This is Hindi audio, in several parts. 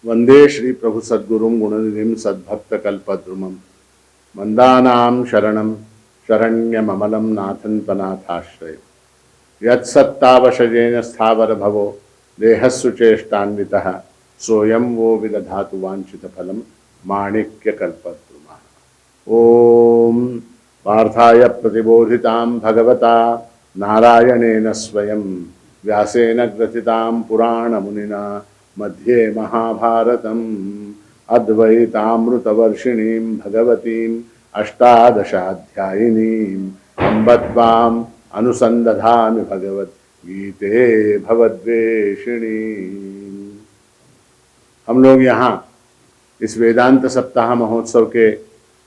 वंदे श्री प्रभु सद्गुरुं गुणनिधिं सद्भक्तकल्पद्रुमं मंदानां शरणं शरण्यममलं नाथं त्वनाथाश्रयम् यत्सत्तावशजेन स्थावर भवो देहस्सुचेष्टान्वितः सोऽयं वो विदधातु वाञ्छितफलं माणिक्यकल्पद्रुमः। ॐ पार्थाय प्रतिबोधितां भगवता नारायणेन स्वयं व्यासेन ग्रथितां पुराणमुनिना मध्ये महाभारतम् अद्वैतामृतवर्षिणीं भगवतीम् अष्टादशाध्यायिनीम् अम्ब त्वाम् अनुसन्दधामि भगवद्गीते भवद्वेषिणी। हम लोग यहाँ इस वेदांत सप्ताह महोत्सव के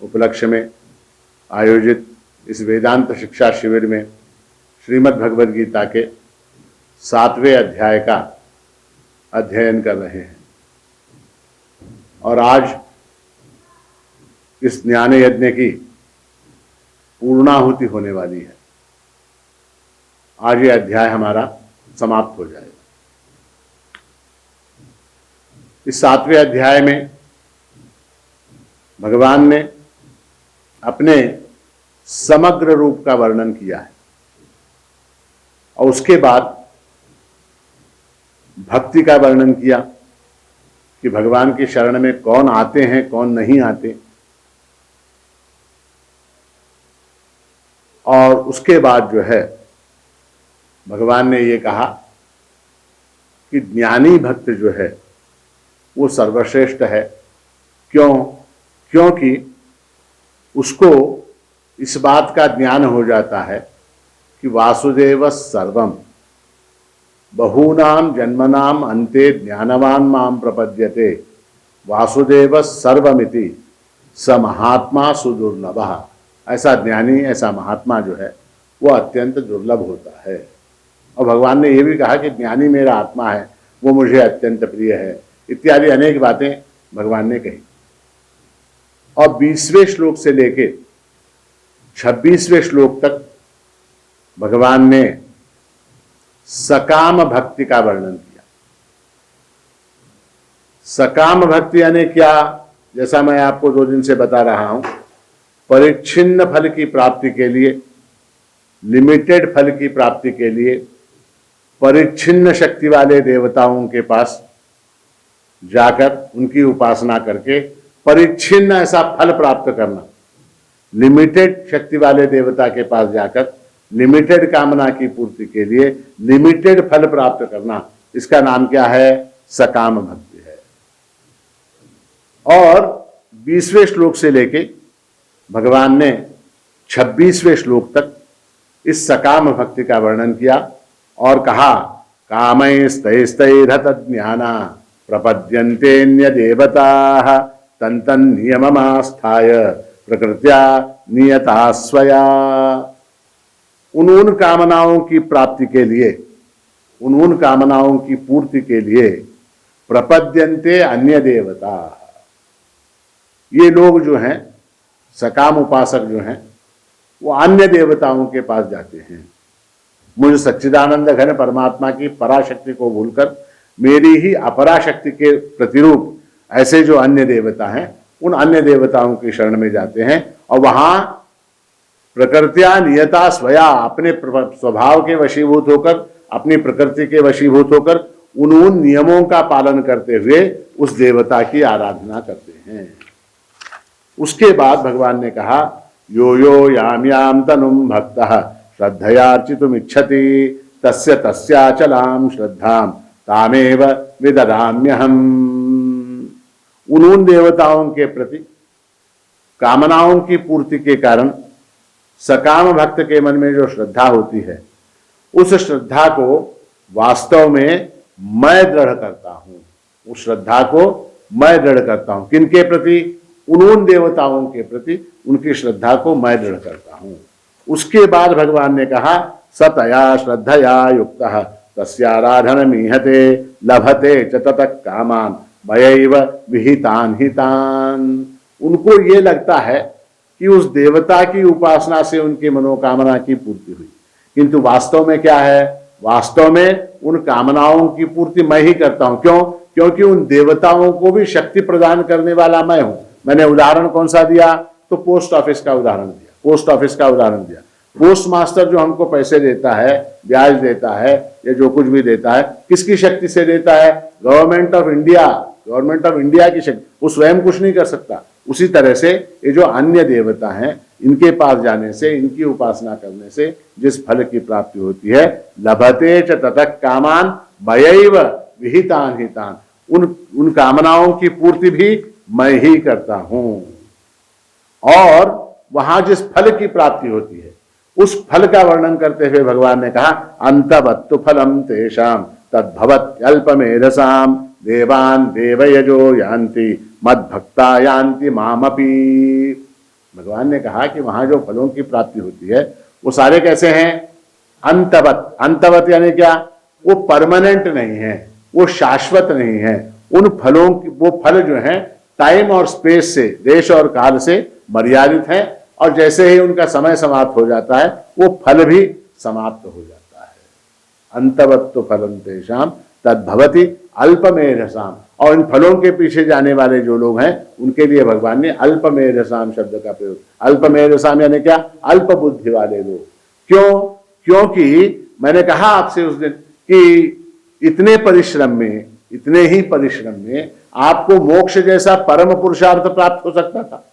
उपलक्ष्य में आयोजित इस वेदांत शिक्षा शिविर में श्रीमद् भगवद गीता के 7वें अध्याय का अध्ययन कर रहे हैं और आज इस ज्ञान यज्ञ की पूर्णाहुति होने वाली है। आज ये अध्याय हमारा समाप्त हो जाएगा। इस 7वें अध्याय में भगवान ने अपने समग्र रूप का वर्णन किया है और उसके बाद भक्ति का वर्णन किया कि भगवान की शरण में कौन आते हैं कौन नहीं आते, और उसके बाद जो है भगवान ने ये कहा कि ज्ञानी भक्त जो है वो सर्वश्रेष्ठ है। क्योंकि उसको इस बात का ज्ञान हो जाता है कि वासुदेव सर्वम बहूनाम जन्मनाम अन्ते ज्ञानवान माम प्रपद्यते वासुदेव सर्वमिति स महात्मा सुदुर्लभः। ऐसा ज्ञानी ऐसा महात्मा जो है वो अत्यंत दुर्लभ होता है। और भगवान ने ये भी कहा कि ज्ञानी मेरा आत्मा है, वो मुझे अत्यंत प्रिय है, इत्यादि अनेक बातें भगवान ने कही। और 20वें श्लोक से लेके 26वें श्लोक तक भगवान ने सकाम भक्ति का वर्णन किया। सकाम भक्ति यानी क्या? जैसा मैं आपको 2 दिन से बता रहा हूं, परिच्छिन्न फल की प्राप्ति के लिए, लिमिटेड फल की प्राप्ति के लिए परिच्छिन्न शक्ति वाले देवताओं के पास जाकर उनकी उपासना करके परिच्छिन्न ऐसा फल प्राप्त करना। लिमिटेड शक्ति वाले देवता के पास जाकर लिमिटेड कामना की पूर्ति के लिए लिमिटेड फल प्राप्त करना, इसका नाम क्या है? सकाम भक्ति है। और 20वें श्लोक से लेके भगवान ने 26वें श्लोक तक इस सकाम भक्ति का वर्णन किया और कहा कामैस्तैस्तैरहत ज्ञाना प्रपद्यन्ते देवताः तन्तन् नियममास्थाय प्रकृत्या नियता स्वया। उन कामनाओं की प्राप्ति के लिए, उन कामनाओं की पूर्ति के लिए प्रपद्यन्ते अन्य देवता, ये लोग जो हैं सकाम उपासक जो हैं वो अन्य देवताओं के पास जाते हैं। मुझ सच्चिदानंद घन परमात्मा की पराशक्ति को भूलकर मेरी ही अपराशक्ति के प्रतिरूप ऐसे जो अन्य देवता हैं उन अन्य देवताओं की शरण में जाते हैं और वहां प्रकृत्या नियता स्वया, अपने स्वभाव के वशीभूत होकर, अपनी प्रकृति के वशीभूत होकर उन नियमों का पालन करते हुए उस देवता की आराधना करते हैं। उसके बाद भगवान ने कहा यो यो याम याम तनुम भक्तः श्रद्धयार्चितुम इच्छति तस्य तस्याचलाम श्रद्धाम तामेव विददाम्यहम्। उन देवताओं के प्रति कामनाओं की पूर्ति के कारण सकाम भक्त के मन में जो श्रद्धा होती है उस श्रद्धा को वास्तव में मैं दृढ़ करता हूं। उस श्रद्धा को मैं दृढ़ करता हूं। किनके प्रति? उन देवताओं के प्रति उनकी श्रद्धा को मैं दृढ़ करता हूं। उसके बाद भगवान ने कहा सतया श्रद्धया युक्तः तस्याराधनमीहते लभते च ततः कामान मयैव विहितान हितान। उनको ये लगता है कि उस देवता की उपासना से उनकी मनोकामना की पूर्ति हुई, किंतु वास्तव में क्या है? वास्तव में उन कामनाओं की पूर्ति मैं ही करता हूं। क्यों? क्योंकि उन देवताओं को भी शक्ति प्रदान करने वाला मैं हूं। मैंने उदाहरण कौन सा दिया? तो पोस्ट ऑफिस का उदाहरण दिया, पोस्ट ऑफिस का उदाहरण दिया। पोस्ट मास्टर जो हमको पैसे देता है, ब्याज देता है या जो कुछ भी देता है, किसकी शक्ति से देता है? Government of India, government of India की शक्ति। वो स्वयं कुछ नहीं कर सकता। उसी तरह से ये जो अन्य देवता हैं, इनके पास जाने से, इनकी उपासना करने से जिस फल की प्राप्ति होती है, लभते च ततः कामान मयैव विहितान हितान, उन कामनाओं की पूर्ति भी मैं ही करता हूं। और वहां जिस फल की प्राप्ति होती है, उस फल का वर्णन करते हुए भगवान ने कहा, अंतवत्तु फलम तेषाम तद्भवत्यल्पमेधसाम देवान देवयजो यान्ति मद्भक्ता यान्ति मामपि। भगवान ने कहा कि वहां जो फलों की प्राप्ति होती है वो सारे कैसे हैं? अंतवत। अंतवत यानी क्या? वो परमानेंट नहीं है, वो शाश्वत नहीं है। उन फलों की, वो फल जो है टाइम और स्पेस से, देश और काल से मर्यादित है, और जैसे ही उनका समय समाप्त हो जाता है वो फल भी समाप्त हो जाता है। अंतवत्तु फलम तेषाम तद्भवति अल्पमेधसाम। और इन फलों के पीछे जाने वाले जो लोग हैं, उनके लिए भगवान ने अल्पमेधसाम शब्द का प्रयोग। अल्पमेधसाम यानी क्या? अल्प बुद्धि वाले लोग। क्यों? क्योंकि मैंने कहा आपसे उस दिन कि इतने परिश्रम में, इतने ही परिश्रम में आपको मोक्ष जैसा परम पुरुषार्थ प्राप्त हो सकता था।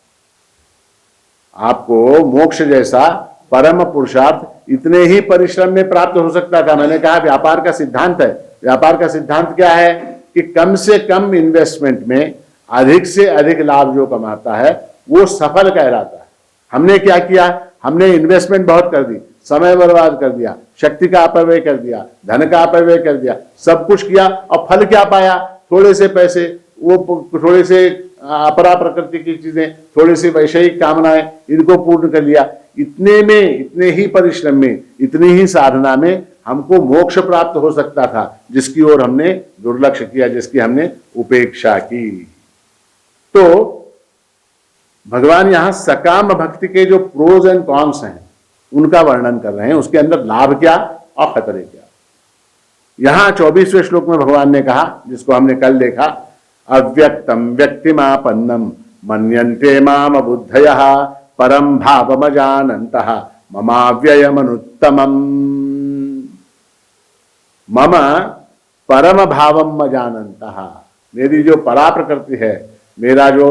आपको मोक्ष जैसा परम पुरुषार्थ इतने ही परिश्रम में प्राप्त हो सकता था। मैंने कहा व्यापार का सिद्धांत है। व्यापार का सिद्धांत क्या है? कि कम से कम इन्वेस्टमेंट में अधिक से अधिक लाभ जो कमाता है वो सफल कहलाता है। हमने क्या किया? हमने इन्वेस्टमेंट बहुत कर दी, समय बर्बाद कर दिया, शक्ति का अपव्यय कर दिया, धन का अपव्यय कर दिया, सब कुछ किया, और फल क्या पाया? थोड़े से पैसे, वो थोड़े से अपरा प्रकृति की चीजें, थोड़ी सी वैषयिक कामनाएं, इनको पूर्ण कर लिया। इतने में, इतने ही परिश्रम में, इतनी ही साधना में हमको मोक्ष प्राप्त हो सकता था, जिसकी ओर हमने दुर्लक्ष्य किया, जिसकी हमने उपेक्षा की। तो भगवान यहां सकाम भक्ति के जो प्रोज एंड कॉन्स हैं उनका वर्णन कर रहे हैं, उसके अंदर लाभ क्या और खतरे क्या। यहां 24वें श्लोक में भगवान ने कहा, जिसको हमने कल देखा, अव्यक्तम व्यक्तिमापन्नम मन्यन्ते माम बुद्धयः परम भावमजानन्तः ममाव्ययमनुत्तमम्। मम परम भावम जानन्तः, मेरी जो परा प्रकृति है, मेरा जो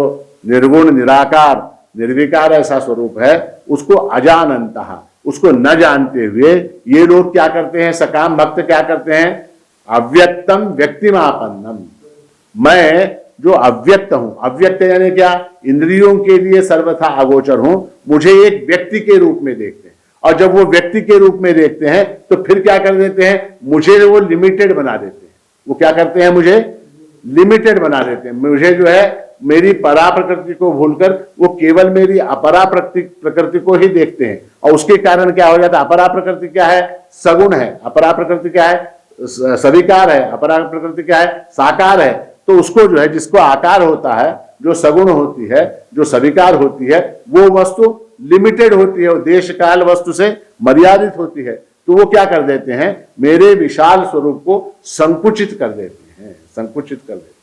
निर्गुण निराकार निर्विकार ऐसा स्वरूप है, उसको अजानन्तः, उसको न जानते हुए ये लोग क्या करते हैं? सकाम भक्त क्या करते हैं? अव्यक्तम व्यक्तिमापन्नम, मैं जो अव्यक्त हूं, अव्यक्त यानी क्या? इंद्रियों के लिए सर्वथा अगोचर हूं, मुझे एक व्यक्ति के रूप में देखते हैं। और जब वो व्यक्ति के रूप में देखते हैं तो फिर क्या कर देते हैं? मुझे वो लिमिटेड बना देते हैं। वो क्या करते हैं? मुझे लिमिटेड बना देते हैं। मुझे जो है मेरी परा प्रकृति को भूलकर वो केवल मेरी अपरा प्रकृति को ही देखते हैं, और उसके कारण क्या हो जाता है? अपरा प्रकृति क्या है? सगुण है। अपरा प्रकृति क्या है? सविकार है। अपरा प्रकृति क्या है? साकार है। तो उसको जो है, जिसको आकार होता है, जो सगुण होती है, जो सविकार होती है, वो वस्तु लिमिटेड होती है, देश काल वस्तु से मर्यादित होती है। तो वो क्या कर देते हैं? मेरे विशाल स्वरूप को संकुचित कर देते हैं, संकुचित कर देते हैं।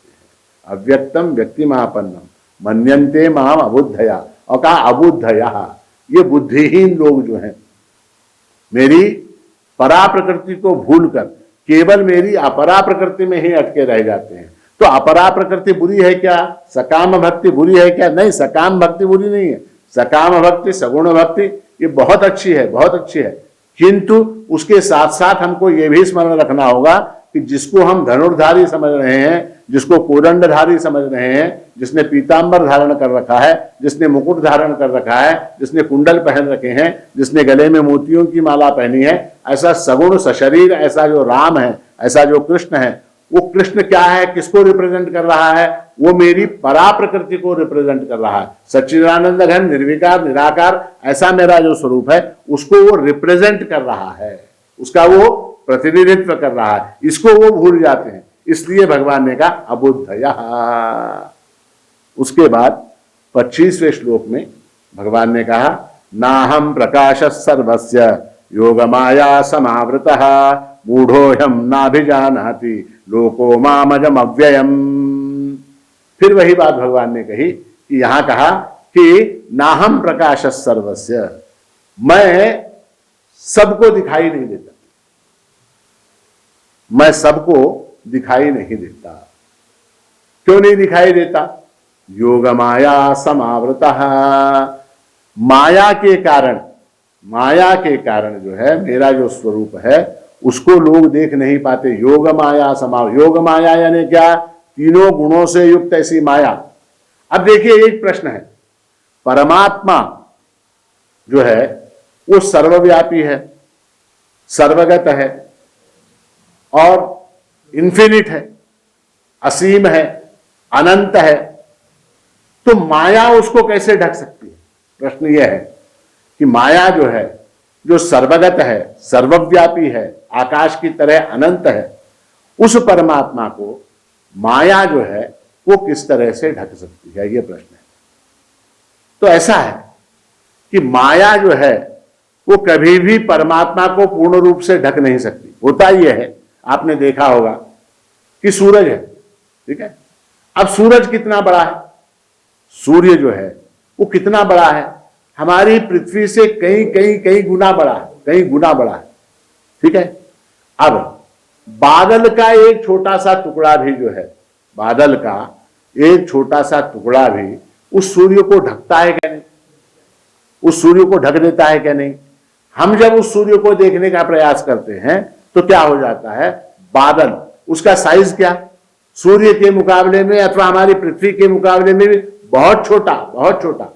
अव्यक्तम व्यक्तिमापन्नम मन्यन्ते माम अबुद्धया, और कहा अबुद्धया, ये बुद्धिहीन लोग जो हैं, मेरी परा प्रकृति को भूलकर केवल मेरी अपरा प्रकृति में ही अटके रह जाते हैं। तो अपरा प्रकृति बुरी है क्या? सकाम भक्ति बुरी है क्या? नहीं, सकाम भक्ति बुरी नहीं है। सकाम भक्ति, सगुण भक्ति, ये बहुत अच्छी है, बहुत अच्छी है। किंतु उसके साथ साथ हमको ये भी स्मरण रखना होगा कि जिसको हम धनुर्धारी समझ रहे हैं, जिसको कोदंडधारी समझ रहे हैं, जिसने पीतांबर धारण कर रखा है, जिसने मुकुट धारण कर रखा है, जिसने कुंडल पहन रखे हैं, जिसने गले में मोतियों की माला पहनी है, ऐसा सगुण सशरीर, ऐसा जो राम है, ऐसा जो कृष्ण है, वो कृष्ण क्या है? किसको रिप्रेजेंट कर रहा है? वो मेरी परा प्रकृति को रिप्रेजेंट कर रहा है। सच्चिदानंद घन निर्विकार निराकार ऐसा मेरा जो स्वरूप है, उसको वो रिप्रेजेंट कर रहा है, उसका वो प्रतिनिधित्व कर रहा है। इसको वो भूल जाते हैं, इसलिए भगवान ने कहा अबुद्धयः। उसके बाद 25वें श्लोक में भगवान ने कहा, नाहम प्रकाश सर्वस्य योग माया समावृतः मूढ़ोऽयं नाभिजानाति लोको मामजम अव्ययम। फिर वही बात भगवान ने कही कि यहां कहा कि नाहम प्रकाश सर्वस्य, मैं सबको दिखाई नहीं देता, मैं सबको दिखाई नहीं देता। क्यों नहीं दिखाई देता? योग माया समावृतः, माया के कारण जो है मेरा जो स्वरूप है उसको लोग देख नहीं पाते। योग माया योग माया यानी क्या? तीनों गुणों से युक्त ऐसी माया। अब देखिए एक प्रश्न है, परमात्मा जो है वो सर्वव्यापी है, सर्वगत है और इन्फिनिट है, असीम है, अनंत है, तो माया उसको कैसे ढक सकती है? प्रश्न यह है कि माया जो है, जो सर्वगत है, सर्वव्यापी है, आकाश की तरह अनंत है, उस परमात्मा को माया जो है वो किस तरह से ढक सकती है, यह प्रश्न है। तो ऐसा है कि माया जो है वो कभी भी परमात्मा को पूर्ण रूप से ढक नहीं सकती। होता यह है, आपने देखा होगा कि सूरज है, ठीक है, अब सूरज कितना बड़ा है? सूर्य जो है वो कितना बड़ा है? हमारी पृथ्वी से कई गुना बड़ा है, कई गुना बड़ा है, ठीक है। अब बादल का एक छोटा सा टुकड़ा भी जो है, बादल का एक छोटा सा टुकड़ा भी उस सूर्य को ढकता है क्या नहीं? उस सूर्य को ढक देता है क्या नहीं? हम जब उस सूर्य को देखने का प्रयास करते हैं तो क्या हो जाता है? बादल, उसका साइज क्या, सूर्य के मुकाबले में अथवा हमारी पृथ्वी के मुकाबले में भी बहुत छोटा, बहुत छोटा,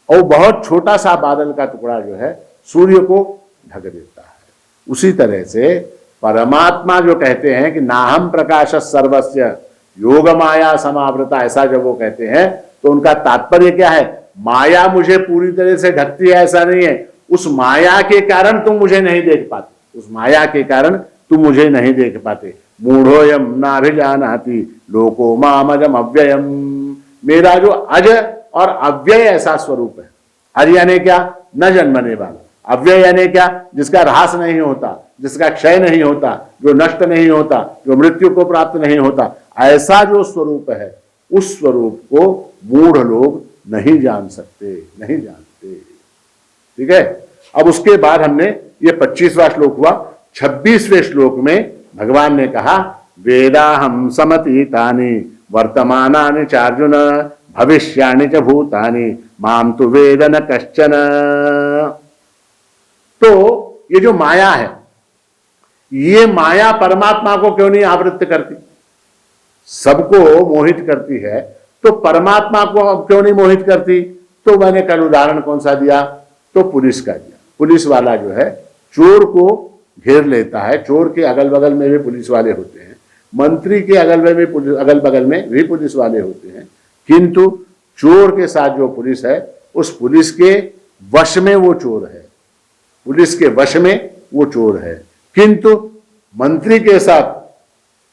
और बहुत छोटा सा बादल का टुकड़ा जो है सूर्य को ढक देता है। उसी तरह से परमात्मा जो कहते हैं कि नाहम प्रकाश सर्वस्य योग माया समावृता, ऐसा जब वो कहते हैं तो उनका तात्पर्य क्या है? माया मुझे पूरी तरह से ढकती है ऐसा नहीं है, उस माया के कारण तुम मुझे नहीं देख पाते, उस माया के कारण तुम मुझे नहीं देख पाते। मूढ़ोऽयं नाभिजानाति लोको मामजम अव्ययम, मेरा जो अज और अव्यय ऐसा स्वरूप है। अज यानी क्या? न जन्मने वाला। अव्यय यानी क्या? जिसका ह्रास नहीं होता, जिसका क्षय नहीं होता, जो नष्ट नहीं होता, जो मृत्यु को प्राप्त नहीं होता, ऐसा जो स्वरूप है उस स्वरूप को मूढ़ लोग नहीं जान सकते, नहीं जानते, ठीक है। अब उसके बाद हमने ये 25वां श्लोक हुआ। 26वें श्लोक में भगवान ने कहा वेदाहम समतीतानि वर्तमानानि चार्जुन भविष्याणि च भूतानि माम तु वेद न कश्चन। तो ये जो माया है, ये माया परमात्मा को क्यों नहीं आवृत्त करती? सबको मोहित करती है, तो परमात्मा को क्यों नहीं मोहित करती? तो मैंने कल उदाहरण कौन सा दिया? तो पुलिस का दिया। पुलिस वाला जो है चोर को घेर लेता है, चोर के अगल बगल में भी पुलिस वाले होते हैं, मंत्री के अगल बगल में भी पुलिस वाले होते हैं, किंतु चोर के साथ जो पुलिस है उस पुलिस के वश में वो चोर है, पुलिस के वश में वो चोर है। किंतु मंत्री के साथ,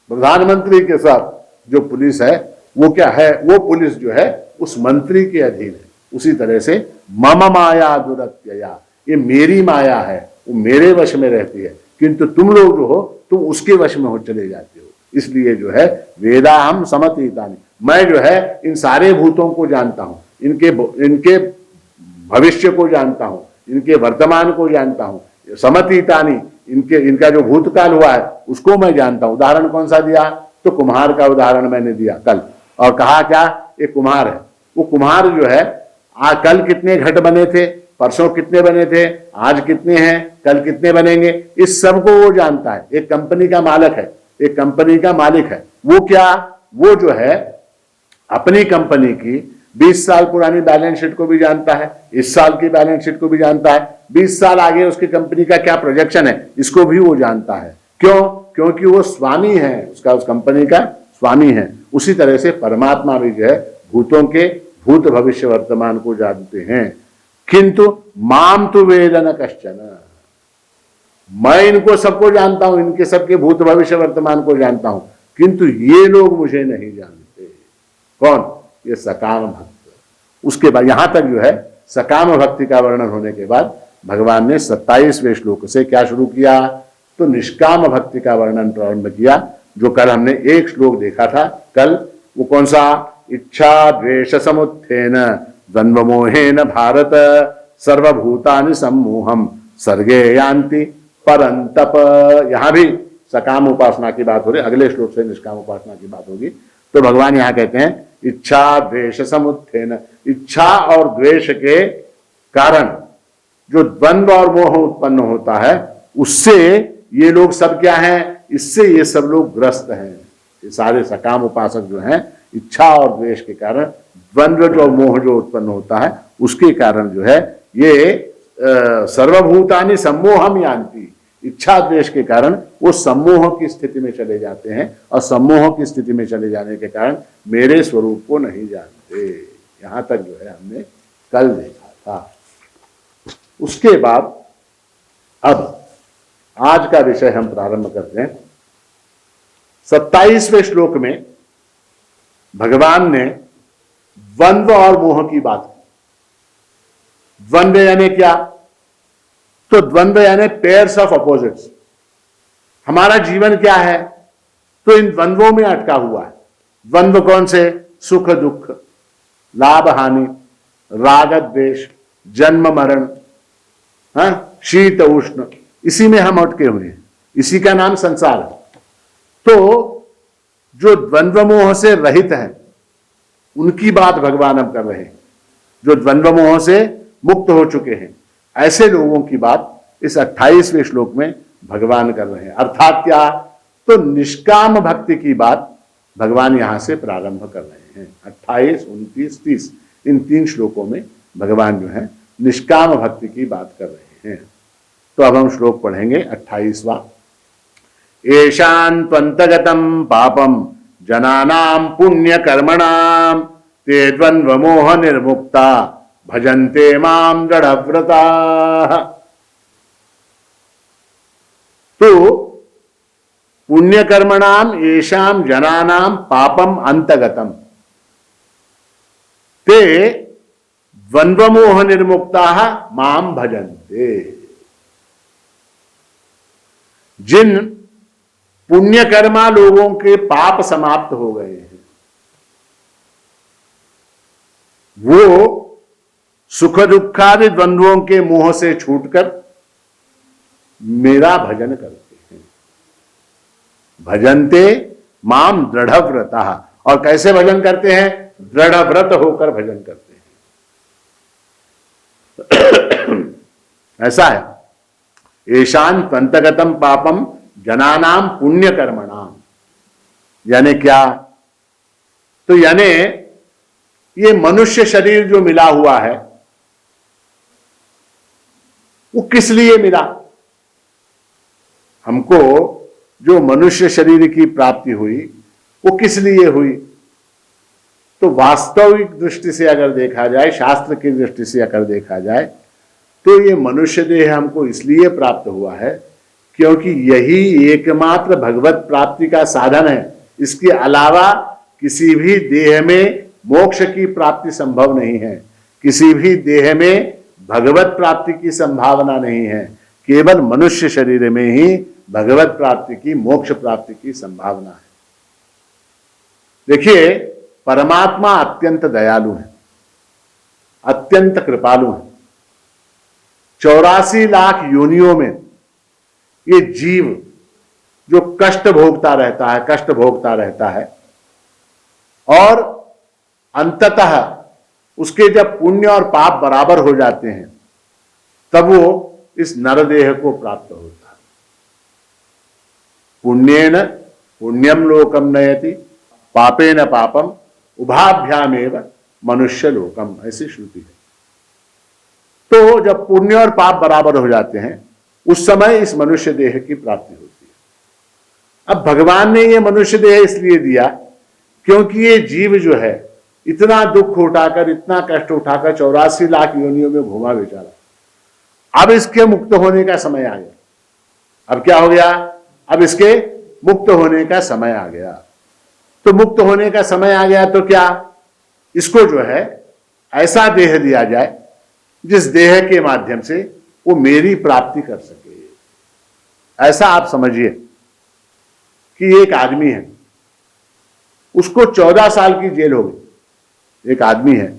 प्रधानमंत्री के साथ जो पुलिस है वो क्या है? वो पुलिस जो है उस मंत्री के अधीन है। उसी तरह से मम माया दुरत्यया, ये मेरी माया है, वो मेरे वश में रहती है, किंतु तुम लोग जो हो तुम उसके वश में हो चले जाते हो। इसलिए जो है वेदाहम समतीतानि, मैं जो है इन सारे भूतों को जानता हूं, इनके भविष्य को जानता हूं, इनके वर्तमान को जानता हूं, समतीतानि, इनका जो भूतकाल हुआ है उसको मैं जानता हूं। उदाहरण कौन सा दिया? तो कुम्हार का उदाहरण मैंने दिया कल, और कहा क्या? एक कुम्हार है, वो कुम्हार जो है कल कितने घट बने थे, परसों कितने बने थे, आज कितने हैं, कल कितने बनेंगे, इस सब को वो जानता है। एक कंपनी का मालिक है, एक कंपनी का मालिक है, वो क्या? वो जो है अपनी कंपनी की 20 साल पुरानी बैलेंस शीट को भी जानता है, इस साल की बैलेंस शीट को भी जानता है, 20 साल आगे उसकी कंपनी का क्या प्रोजेक्शन है इसको भी वो जानता है। क्यों? क्योंकि वो स्वामी है, उसका उस कंपनी का स्वामी है। उसी तरह से परमात्मा भी जो है भूतों के भूत भविष्य वर्तमान को जानते हैं। किंतु माम तु वेद न कश्चन, मैं इनको सबको जानता हूं, इनके सबके भूत भविष्य वर्तमान को जानता हूं, किंतु ये लोग मुझे नहीं जानते। कौन? ये सकाम भक्त। उसके बाद यहां तक जो है सकाम भक्ति का वर्णन होने के बाद भगवान ने 27वें श्लोक से क्या शुरू किया? तो निष्काम भक्ति का वर्णन प्रारंभ किया, जो कल हमने एक श्लोक देखा था। कल वो कौन सा? इच्छा द्वेष समुत्थेन द्वंद्व मोहेन भारत सर्वभूतानि सम्मोहम सर्गे यान्ति परंतप। यहां भी सकाम उपासना की बात हो रही, अगले श्लोक से निष्काम उपासना की बात होगी। तो भगवान यहां कहते हैं इच्छा द्वेष समुत्थेन, इच्छा और द्वेष के कारण जो द्वंद्व और मोह उत्पन्न होता है, उससे ये लोग सब क्या हैं? इससे ये सब लोग ग्रस्त हैं। ये सारे सकाम उपासक जो हैं, इच्छा और द्वेष के कारण द्वंद्व जो मोह जो उत्पन्न होता है, उसके कारण जो है ये सर्वभूतानि सम्मोहम यान्ति, इच्छा द्वेष के कारण वो सम्मोह की स्थिति में चले जाते हैं, और सम्मोह की स्थिति में चले जाने के कारण मेरे स्वरूप को नहीं जानते। यहां तक जो है हमने कल देखा था। उसके बाद अब आज का विषय हम प्रारंभ करते हैं। 27वें श्लोक में भगवान ने द्वंद्व और मोह की बात की। द्वंद्व यानी क्या? तो द्वंद्व यानी पेयर्स ऑफ अपोजिट्स। हमारा जीवन क्या है? तो इन द्वंद्वों में अटका हुआ है। द्वंद्व कौन से? सुख दुख, लाभ हानि, राग द्वेष, जन्म मरण, शीत उष्ण, इसी में हम अटके हुए हैं। इसी का नाम संसार है। तो जो द्वंद्व मोह से रहित हैं, उनकी बात भगवान अब कर रहे हैं। जो द्वंद्व मोह से मुक्त हो चुके हैं, ऐसे लोगों की बात इस 28वें श्लोक में भगवान कर रहे हैं। अर्थात क्या? तो निष्काम भक्ति की बात भगवान यहां से प्रारंभ कर रहे हैं। 28, 29, 30 इन 3 श्लोकों में भगवान जो है निष्काम भक्ति की बात कर रहे हैं। तो अब हम श्लोक पढ़ेंगे 28वां। येषां त्वन्तगतं पापं जनानां पुण्य कर्मणां ते द्वंद्व मोह निर्मुक्ता भजन्ते मां दृढ़व्रताः। तो पुण्य कर्मणां येषां जनानां पापम अंतगतम ते द्वंद्व मोह निर्मुक्ताः मां भजन्ते। जिन पुण्यकर्मा लोगों के पाप समाप्त हो गए हैं, वो सुख दुखादि द्वंद्वों के मोह से छूटकर मेरा भजन करते हैं। भजन्ते माम दृढ़व्रतः। और कैसे भजन करते हैं? दृढ़व्रत होकर भजन करते हैं। ऐसा है। येषां त्वन्तगतं पापम जनानाम पुण्य कर्मणाम, यानी क्या? तो यानी ये मनुष्य शरीर जो मिला हुआ है, वो किस लिए मिला? हमको जो मनुष्य शरीर की प्राप्ति हुई, वो किस लिए हुई? तो वास्तविक दृष्टि से अगर देखा जाए, शास्त्र की दृष्टि से अगर देखा जाए, तो ये मनुष्य देह हमको इसलिए प्राप्त हुआ है क्योंकि यही एकमात्र भगवत प्राप्ति का साधन है। इसके अलावा किसी भी देह में मोक्ष की प्राप्ति संभव नहीं है। किसी भी देह में भगवत प्राप्ति की संभावना नहीं है। केवल मनुष्य शरीर में ही भगवत प्राप्ति की, मोक्ष प्राप्ति की संभावना है। देखिए, परमात्मा अत्यंत दयालु है, अत्यंत कृपालु है। 84 लाख योनियों में ये जीव जो कष्ट भोगता रहता है, और अंततः उसके जब पुण्य और पाप बराबर हो जाते हैं, तब वो इस नरदेह को प्राप्त होता है। पुण्येन पुण्यम लोकम नयति पापेन पापम उभाभ्यामेव मनुष्य लोकम, ऐसी श्रुति है। तो जब पुण्य और पाप बराबर हो जाते हैं, उस समय इस मनुष्य देह की प्राप्ति होती है। अब भगवान ने ये मनुष्य देह इसलिए दिया क्योंकि ये जीव जो है इतना दुख उठाकर, इतना कष्ट उठाकर 84 लाख योनियों में घूमा बेचारा। अब इसके मुक्त होने का समय आ गया। अब क्या हो गया? अब इसके मुक्त होने का समय आ गया। तो मुक्त होने का समय आ गया तो क्या? इसको जो है ऐसा देह दिया जाए जिस देह के माध्यम से वो मेरी प्राप्ति कर सके। ऐसा आप समझिए कि एक आदमी है, उसको 14 साल की जेल हो गई। एक आदमी है,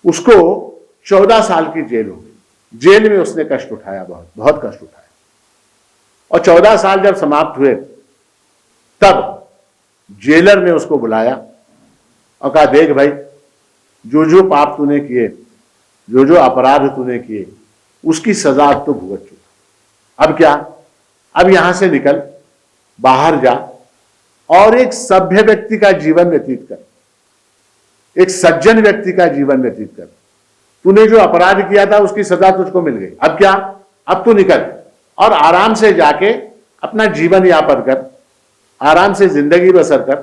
उसको 14 साल की जेल हो गई। जेल में उसने कष्ट उठाया, बहुत बहुत कष्ट उठाया। और 14 साल जब समाप्त हुए, तब जेलर ने उसको बुलाया और कहा, देख भाई, जो जो पाप तूने किए, जो जो अपराध तूने किए, उसकी सजा तो भुगत चुका। अब क्या? अब यहां से निकल, बाहर जा और एक सभ्य व्यक्ति का जीवन व्यतीत कर, एक सज्जन व्यक्ति का जीवन व्यतीत कर। तूने जो अपराध किया था उसकी सजा तुझको मिल गई। अब क्या? अब तू निकल और आराम से जाके अपना जीवन यापन कर, आराम से जिंदगी बसर कर,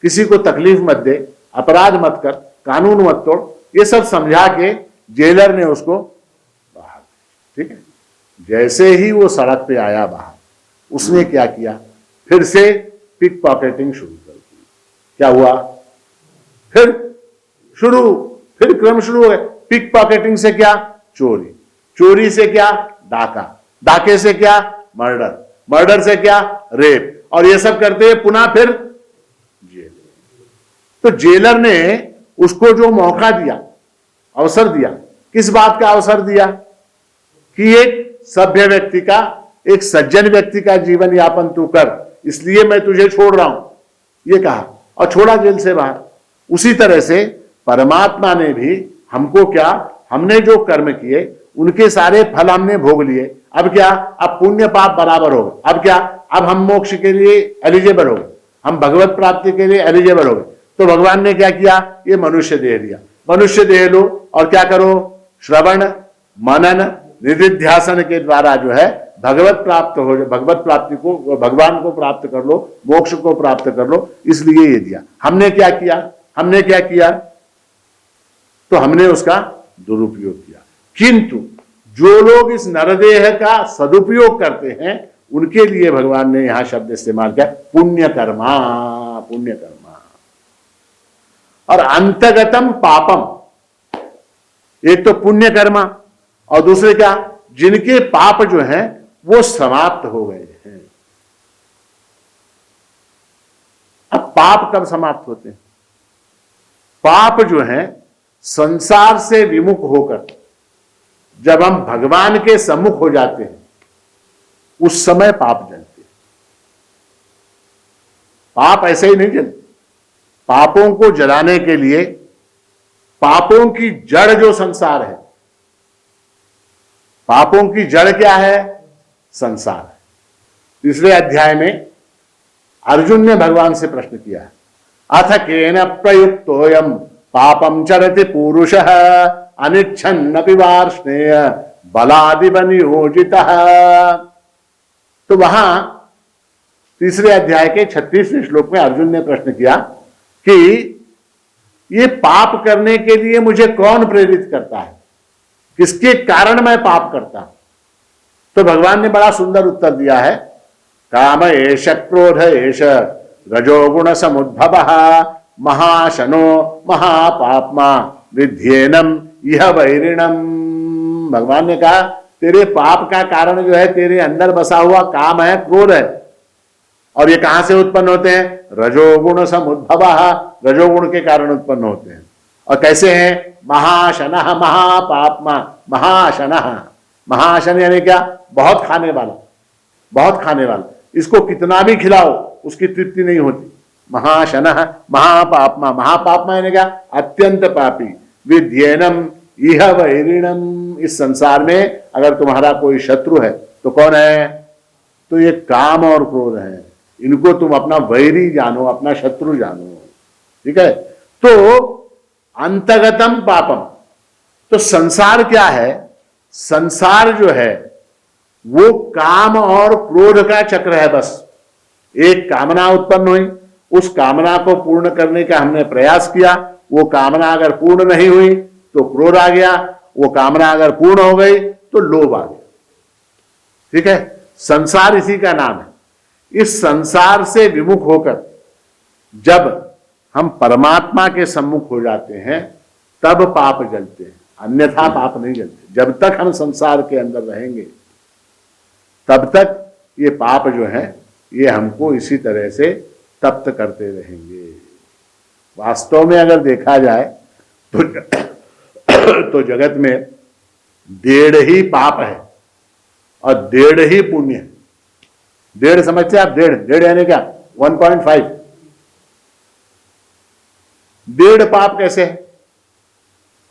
किसी को तकलीफ मत दे, अपराध मत कर, कानून मत तोड़। ये सब समझा के जेलर ने उसको बाहर, ठीक है। जैसे ही वो सड़क पे आया बाहर, उसने क्या किया? फिर से पिक पॉकेटिंग शुरू कर दी। क्या हुआ? फिर क्रम शुरू हो गए। पिक पॉकेटिंग से क्या? चोरी, चोरी से क्या? डाका, डाके से क्या? मर्डर, मर्डर से क्या? रेप। और ये सब करते हुए पुनः फिर जेल। तो जेलर ने उसको जो मौका दिया, अवसर दिया, किस बात का अवसर दिया? कि एक सभ्य व्यक्ति का, एक सज्जन व्यक्ति का जीवन यापन तू कर, इसलिए मैं तुझे छोड़ रहा हूं, ये कहा और छोड़ा जेल से बाहर। उसी तरह से परमात्मा ने भी हमको क्या, हमने जो कर्म किए उनके सारे फल हमने भोग लिए। अब क्या? अब पुण्य पाप बराबर हो गए। अब क्या? अब हम मोक्ष के लिए एलिजिबल हो गए, हम भगवत प्राप्ति के लिए एलिजिबल हो गए। तो भगवान ने क्या किया? ये मनुष्य देह दिया। मनुष्य देह लो और क्या करो? श्रवण, मनन, निधिध्यासन के द्वारा जो है भगवत प्राप्त हो, भगवत प्राप्ति को, भगवान को प्राप्त कर लो, मोक्ष को प्राप्त कर लो। इसलिए ये दिया। हमने क्या किया? हमने क्या किया? तो हमने उसका दुरुपयोग किया। किंतु जो लोग इस नरदेह का सदुपयोग करते हैं, उनके लिए भगवान ने यहां शब्द इस्तेमाल किया, पुण्य कर्मा, पुण्य कर्मा। और अंतगतम पापम, एक तो पुण्य कर्मा और दूसरे क्या? जिनके पाप जो हैं वो समाप्त हो गए हैं। अब पाप कब समाप्त होते हैं? पाप जो है संसार से विमुख होकर जब हम भगवान के सम्मुख हो जाते हैं, उस समय पाप जलते हैं। पाप ऐसे ही नहीं जलते। पापों को जलाने के लिए, पापों की जड़ जो संसार है, पापों की जड़ क्या है? संसार है। तीसरे अध्याय में अर्जुन ने भगवान से प्रश्न किया है, अथ केन प्रयुक्तोयम पापम चरति पुरुषः अनिच्छन्नपि वार्ष्णेय बलादिव नियोजितः। तो वहां तीसरे अध्याय के 36वें श्लोक में अर्जुन ने प्रश्न किया कि ये पाप करने के लिए मुझे कौन प्रेरित करता है, किसके कारण मैं पाप करता हूं? तो भगवान ने बड़ा सुंदर उत्तर दिया है, काम एष क्रोध एष रजोगुण समुद्भवः महाशनो महापाप्मा विध्येनम यह वैरिणम। भगवान ने कहा, तेरे पाप का कारण जो है तेरे अंदर बसा हुआ काम है, क्रोध है। और ये कहां से उत्पन्न होते हैं? रजोगुण समुद्भवः, रजोगुण के कारण उत्पन्न होते हैं। और कैसे हैं? महाशनः महापाप्मा, महाशनः, महाशन यानी क्या? बहुत खाने वाला, बहुत खाने वाला। इसको कितना भी खिलाओ उसकी तृप्ति नहीं होती। महाशनः महापाप्मा, महापाप्मा यानी क्या? अत्यंत पापी। विध्येनम इह वैरिणम, इस संसार में अगर तुम्हारा कोई शत्रु है तो कौन है? तो ये काम और क्रोध है। इनको तुम अपना वैरी जानो, अपना शत्रु जानो, ठीक है। तो अंतगतम पापम, तो संसार क्या है? संसार जो है वो काम और क्रोध का चक्र है। बस एक कामना उत्पन्न हुई, उस कामना को पूर्ण करने का हमने प्रयास किया, वो कामना अगर पूर्ण नहीं हुई तो क्रोध आ गया, वो कामना अगर पूर्ण हो गई तो लोभ आ गया, ठीक है। संसार इसी का नाम है। इस संसार से विमुख होकर जब हम परमात्मा के सम्मुख हो जाते हैं तब पाप जलते हैं, अन्यथा पाप नहीं जलते। जब तक हम संसार के अंदर रहेंगे तब तक ये पाप जो है ये हमको इसी तरह से तप्त करते रहेंगे। वास्तव में अगर देखा जाए तो जगत में 1.5 ही पाप है और 1.5 ही पुण्य है। 1.5 समझते हैं आप? 1.5 यानी क्या? 1.5। 1.5 पाप कैसे है?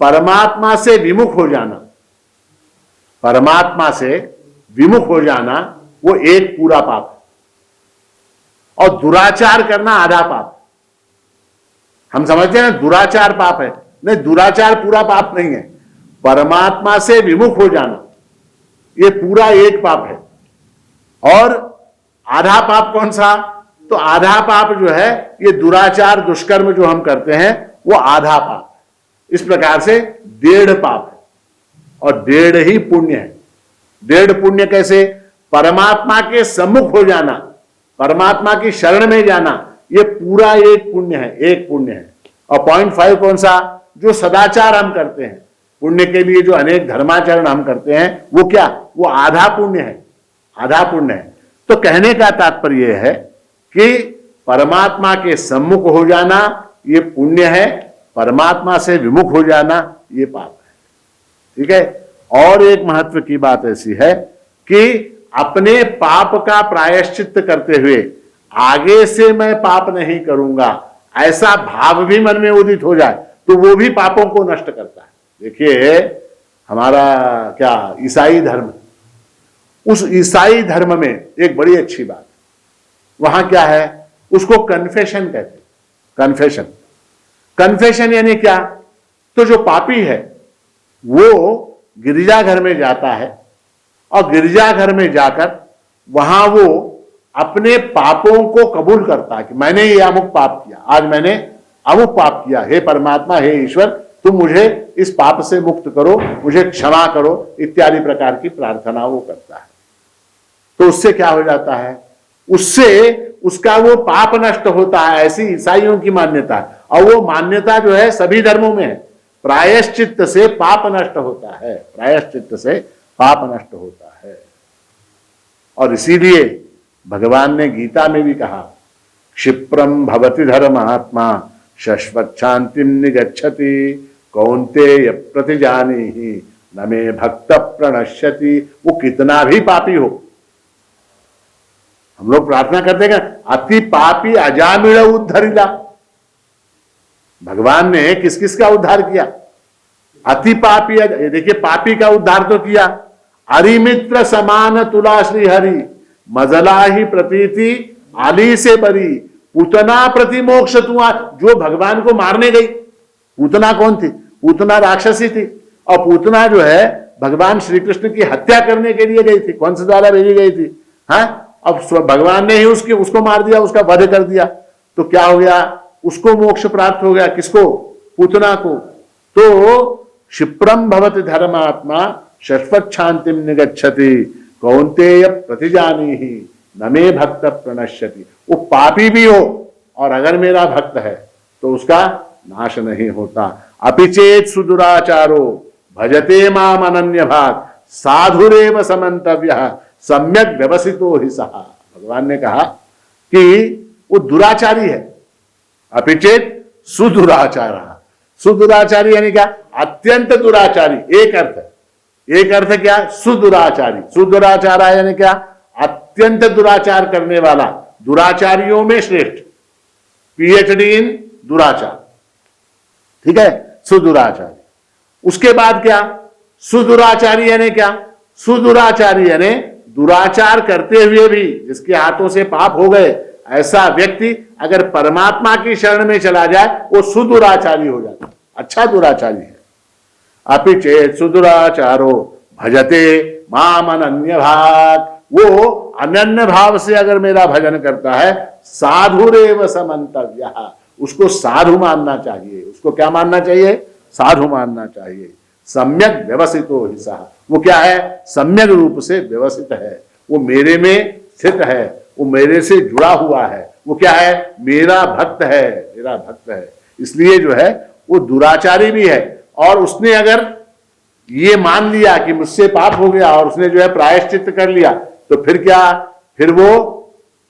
परमात्मा से विमुख हो जाना, परमात्मा से विमुख हो जाना वो एक पूरा पाप है, और दुराचार करना आधा पाप। हम समझते हैं ना दुराचार पाप है, नहीं, दुराचार पूरा पाप नहीं है। परमात्मा से विमुख हो जाना ये पूरा एक पाप है। और आधा पाप कौन सा? तो आधा पाप जो है ये दुराचार दुष्कर्म जो हम करते हैं वो आधा पाप है। इस प्रकार से 1.5 पाप है और 1.5 ही पुण्य है। 1.5 पुण्य कैसे? परमात्मा के सम्मुख हो जाना, परमात्मा की शरण में जाना, ये पूरा एक पुण्य है, एक पुण्य है। और 0.5 कौन सा? जो सदाचार हम करते हैं पुण्य के लिए, जो अनेक धर्माचरण हम करते हैं, वो क्या? वो आधा पुण्य है, आधा पुण्य है। तो कहने का तात्पर्य है कि परमात्मा के सम्मुख हो जाना ये पुण्य है, परमात्मा से विमुख हो जाना ये पाप है। ठीक है। और एक महत्व की बात ऐसी है कि अपने पाप का प्रायश्चित करते हुए आगे से मैं पाप नहीं करूंगा, ऐसा भाव भी मन में उदित हो जाए तो वो भी पापों को नष्ट करता है। देखिए हमारा क्या ईसाई धर्म, उस ईसाई धर्म में एक बड़ी अच्छी बात, वहां क्या है? उसको कन्फेशन कहते हैं। कन्फेशन, कन्फेशन यानी क्या? तो जो पापी है वो गिरजाघर में जाता है और गिरजाघर में जाकर वहां वो अपने पापों को कबूल करता है कि मैंने ये अमुक पाप किया, आज मैंने अमुक पाप किया, हे परमात्मा, हे ईश्वर, तुम मुझे इस पाप से मुक्त करो, मुझे क्षमा करो, इत्यादि प्रकार की प्रार्थना वो करता है। तो उससे क्या हो जाता है? उससे उसका वो पाप नष्ट होता है, ऐसी ईसाइयों की मान्यता है। और वो मान्यता जो है सभी धर्मों में है, प्रायश्चित्त से पाप नष्ट होता है, प्रायश्चित्त से पाप नष्ट होता है। और इसीलिए भगवान ने गीता में भी कहा, क्षिप्रम भवति धर्मात्मा शश्वत शांतिम निगच्छति कौन्तेय प्रतिजानीहि न मे भक्त प्रणश्यति। वो कितना भी पापी हो, हम लोग प्रार्थना करते हैं अति पापी अजामिल उद्धरिला। भगवान ने किस किस का उद्धार किया? अति पापी, देखिए पापी का उद्धार तो किया। अरिमित्र समान तुला श्री हरि मजला ही प्रतीति आली से बरी पूतना प्रति मोक्ष तुआ। जो भगवान को मारने गई, पूतना कौन थी? पूतना राक्षसी थी। और पूतना जो है भगवान श्री कृष्ण की हत्या करने के लिए गई थी, कंस द्वारा भेजी गई थी। हाँ, अब भगवान ने ही उसको मार दिया, उसका वध कर दिया। तो क्या हो गया? उसको मोक्ष प्राप्त हो गया। किसको? पूतना को। तो क्षिप्रम भवति धर्मात्मा शश्वत शांतिम निगच्छति कौन्तेय प्रतिजानीहि न मे भक्त प्रणश्यति। वो पापी भी हो और अगर मेरा भक्त है तो उसका नाश नहीं होता। अपिचेत सुदुराचारो भजते माम अनन्य भाग साधुरेव समन्तव्यः सम्यक व्यवसितो ही सहा। भगवान ने कहा कि वो दुराचारी है। अपिचेत सुदुराचार, सुदुराचारी यानी क्या? अत्यंत दुराचारी। एक अर्थ है, एक अर्थ क्या? सुदुराचारी। सुदुराचारा यानी क्या? अत्यंत दुराचार करने वाला, दुराचारियों में श्रेष्ठ, पीएचडी इन दुराचार। ठीक है, सुदुराचारी। उसके बाद क्या? सुदुराचारी यानी क्या? सुदुराचारी यानी दुराचार करते हुए भी जिसके हाथों से पाप हो गए, ऐसा व्यक्ति अगर परमात्मा की शरण में चला जाए वो सुदुराचारी हो जाता है, अच्छा दुराचारी है। अपिचेत सुदुराचारो भजते माम अनन्य भाग। वो अनन्य भाव से अगर मेरा भजन करता है, साधुरेव समन्तव्यः, उसको साधु मानना चाहिए। उसको क्या मानना चाहिए? साधु मानना चाहिए। सम्यक व्यवसितो ही सह, वो क्या है? सम्यक रूप से व्यवसित है, वो मेरे में स्थित है, वो मेरे से जुड़ा हुआ है। वो क्या है? मेरा भक्त है, मेरा भक्त है। इसलिए जो है वो दुराचारी भी है। और उसने अगर ये मान लिया कि मुझसे पाप हो गया और उसने जो है प्रायश्चित कर लिया, तो फिर क्या? फिर वो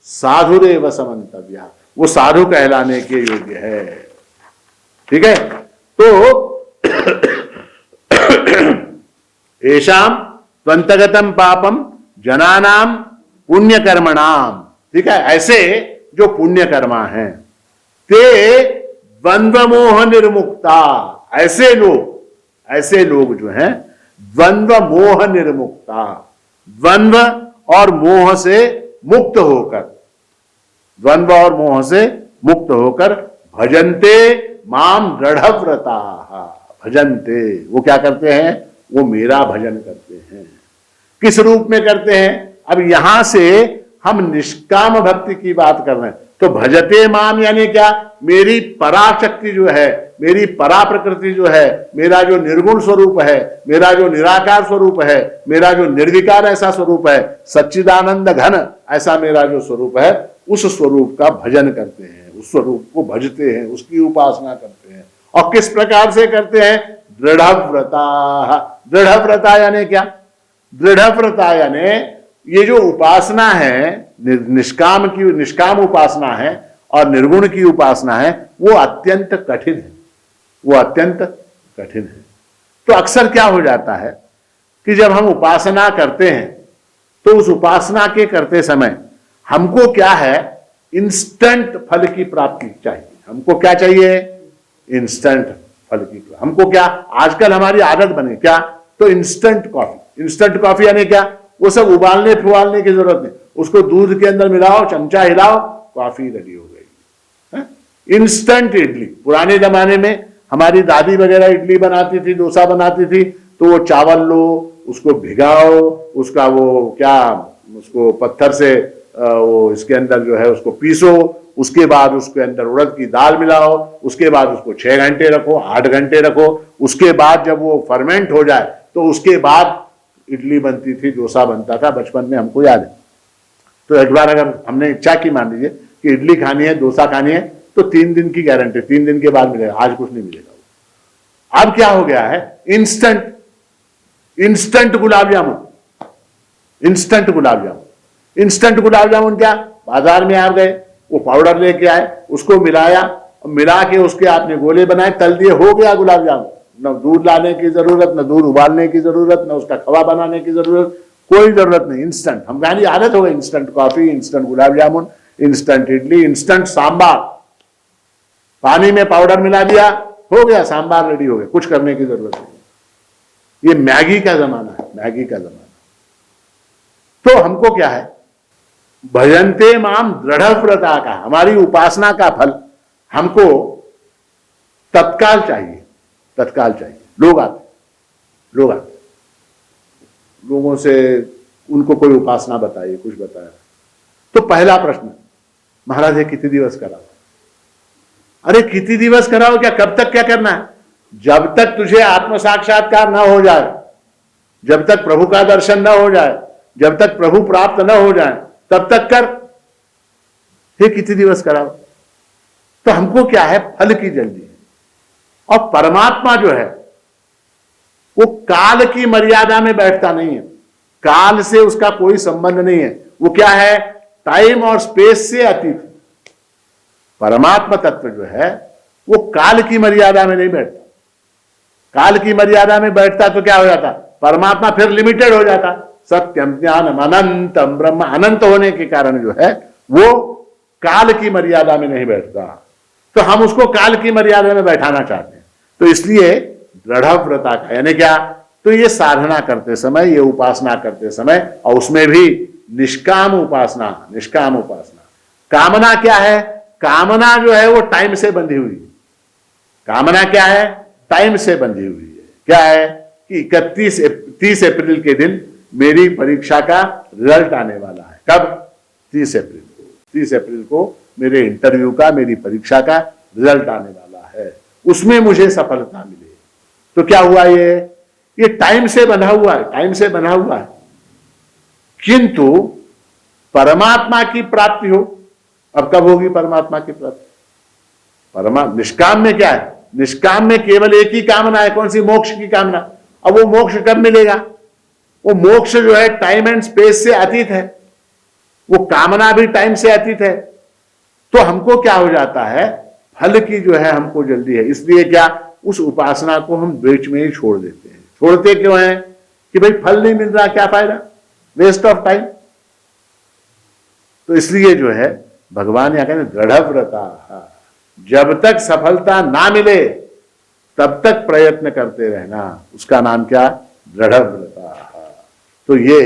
साधुरेव समन्तव्या, वो साधु कहलाने के योग्य है। ठीक है, तो एषाम त्वन्तगतम पापम जनानाम पुण्य कर्मणाम, ठीक है, ऐसे जो पुण्य कर्मा हैं ते द्वंद्व मोह निर्मुक्ता, ऐसे लोग जो हैं द्वंद्व मोह निर्मुक्ता, द्वंद्व और मोह से मुक्त होकर, द्वंद्व और मोह से मुक्त होकर भजन्ते माम दृढ़व्रता, भजन्ते, वो क्या करते हैं, वो मेरा भजन करते हैं। किस रूप में करते हैं? अब यहां से हम निष्काम भक्ति की बात कर रहे हैं, तो भजते माम यानी क्या, मेरी पराशक्ति जो है, मेरी परा प्रकृति जो है, मेरा जो निर्गुण स्वरूप है, मेरा जो निराकार स्वरूप है, मेरा जो निर्विकार ऐसा स्वरूप है, सच्चिदानंद घन ऐसा मेरा जो स्वरूप है, उस स्वरूप का भजन करते हैं, उस स्वरूप को भजते हैं, उसकी उपासना करते हैं। और किस प्रकार से करते हैं? दृढ़व्रता। दृढ़व्रता यानी क्या? दृढ़व्रता यानी ये जो उपासना है, निष्काम उपासना है और निर्गुण की उपासना है, वो अत्यंत कठिन है, वो अत्यंत कठिन है। तो अक्सर क्या हो जाता है कि जब हम उपासना करते हैं तो उस उपासना के करते समय हमको क्या है, इंस्टेंट फल की प्राप्ति चाहिए। हमको क्या चाहिए? इंस्टेंट फल की। हमको क्या, आजकल हमारी आदत बने क्या, तो इंस्टेंट कॉफी। इंस्टेंट कॉफी यानी क्या, वो सब उबालने फुबालने की जरूरत नहीं, उसको दूध के अंदर मिलाओ, चमचा हिलाओ, कॉफी रेडी हो गई। इंस्टेंट इडली, पुराने जमाने में हमारी दादी वगैरह इडली बनाती थी, डोसा बनाती थी, तो वो चावल लो, उसको भिगाओ, उसका वो क्या, उसको पत्थर से वो इसके अंदर जो है उसको पीसो, उसके बाद उसके अंदर उड़द की दाल मिलाओ, उसके बाद उसको 6 घंटे रखो, 8 घंटे रखो, उसके बाद जब वो फर्मेंट हो जाए तो उसके बाद इडली बनती थी, डोसा बनता था। बचपन में हमको याद है। तो एक बार अगर हमने इच्छा की, मान लीजिए कि इडली खानी है, डोसा खानी है, तो 3 दिन की गारंटी, 3 दिन के बाद मिलेगा, आज कुछ नहीं मिलेगा। अब क्या हो गया है, instant gulab jamun, instant gulab jamun. Instant gulab jamun क्या, बाजार में आ गए, वो पाउडर लेके आए, उसको मिलाया, मिला के उसके आपने गोले बनाए, तल दिए, हो गया गुलाब जामुन। न दूध लाने की जरूरत, न दूध उबालने की जरूरत, न उसका खवा बनाने की जरूरत, कोई जरूरत नहीं, इंस्टेंट। हमारी आदत हो गई, instant coffee, instant gulab jamun, instant idli, instant sambar, पानी में पाउडर मिला दिया, हो गया सांबार रेडी हो गया, कुछ करने की जरूरत नहीं। ये मैगी का जमाना है, मैगी का जमाना। तो हमको क्या है, भजन्ते माम दृढ़व्रता का, हमारी उपासना का फल हमको तत्काल चाहिए, तत्काल चाहिए। लोग आते, लोगों से उनको कोई उपासना बताइए, कुछ बताया, तो पहला प्रश्न, महाराज ये कितने दिवस कराओ? अरे कितने दिवस कराओ क्या, कब तक क्या करना है? जब तक तुझे आत्म साक्षात्कार ना हो जाए, जब तक प्रभु का दर्शन ना हो जाए, जब तक प्रभु प्राप्त ना हो जाए, तब तक कर। ये कितने दिवस कराओ? तो हमको क्या है, फल की जल्दी है। और परमात्मा जो है वो काल की मर्यादा में बैठता नहीं है, काल से उसका कोई संबंध नहीं है। वो क्या है, टाइम और स्पेस से अतीत। परमात्मा तत्व जो है वो काल की मर्यादा में नहीं बैठता। काल की मर्यादा में बैठता तो क्या हो जाता, परमात्मा फिर लिमिटेड हो जाता। सत्यम ज्ञानम अनंतम ब्रह्म, अनंत होने के कारण जो है वो काल की मर्यादा में नहीं बैठता। तो हम उसको काल की मर्यादा में बैठाना चाहते हैं। तो इसलिए दृढ़व्रता का यानी क्या, तो ये साधना करते समय, ये उपासना करते समय, और उसमें भी निष्काम उपासना, निष्काम उपासना। कामना क्या है, कामना जो है वो टाइम से बंधी हुई है। कामना क्या है, टाइम से बंधी हुई है। क्या है कि 30 अप्रैल के दिन मेरी परीक्षा का रिजल्ट आने वाला है। कब? 30 अप्रैल को। 30 अप्रैल को मेरे इंटरव्यू का, मेरी परीक्षा का रिजल्ट आने वाला है, उसमें मुझे सफलता मिले। तो क्या हुआ, ये टाइम से बंधा हुआ है, टाइम से बंधा हुआ है। किंतु परमात्मा की प्राप्ति हो, अब कब होगी परमात्मा की प्राप्ति? निष्काम में क्या है, निष्काम में केवल एक ही कामना है, कौन सी? मोक्ष की कामना। अब वो मोक्ष कब मिलेगा? वो मोक्ष जो है टाइम एंड स्पेस से अतीत है। वो कामना भी टाइम से अतीत है, तो हमको क्या हो जाता है, फल की जो है हमको जल्दी है, इसलिए क्या उस उपासना को हम बीच में ही छोड़ देते हैं। छोड़ते क्यों हैं कि भाई फल नहीं मिल रहा, क्या फायदा, वेस्ट ऑफ टाइम। तो इसलिए जो है भगवान यहां कहते हैं दृढ़ व्रता, जब तक सफलता ना मिले तब तक प्रयत्न करते रहना, उसका नाम क्या, दृढ़ व्रता। तो ये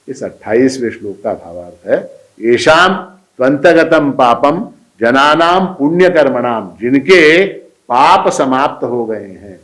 इस 28वें श्लोक का भावार्थ है। येषाम त्वंतगतम पापम जनानाम पुण्य कर्मणाम, जिनके पाप समाप्त हो गए हैं,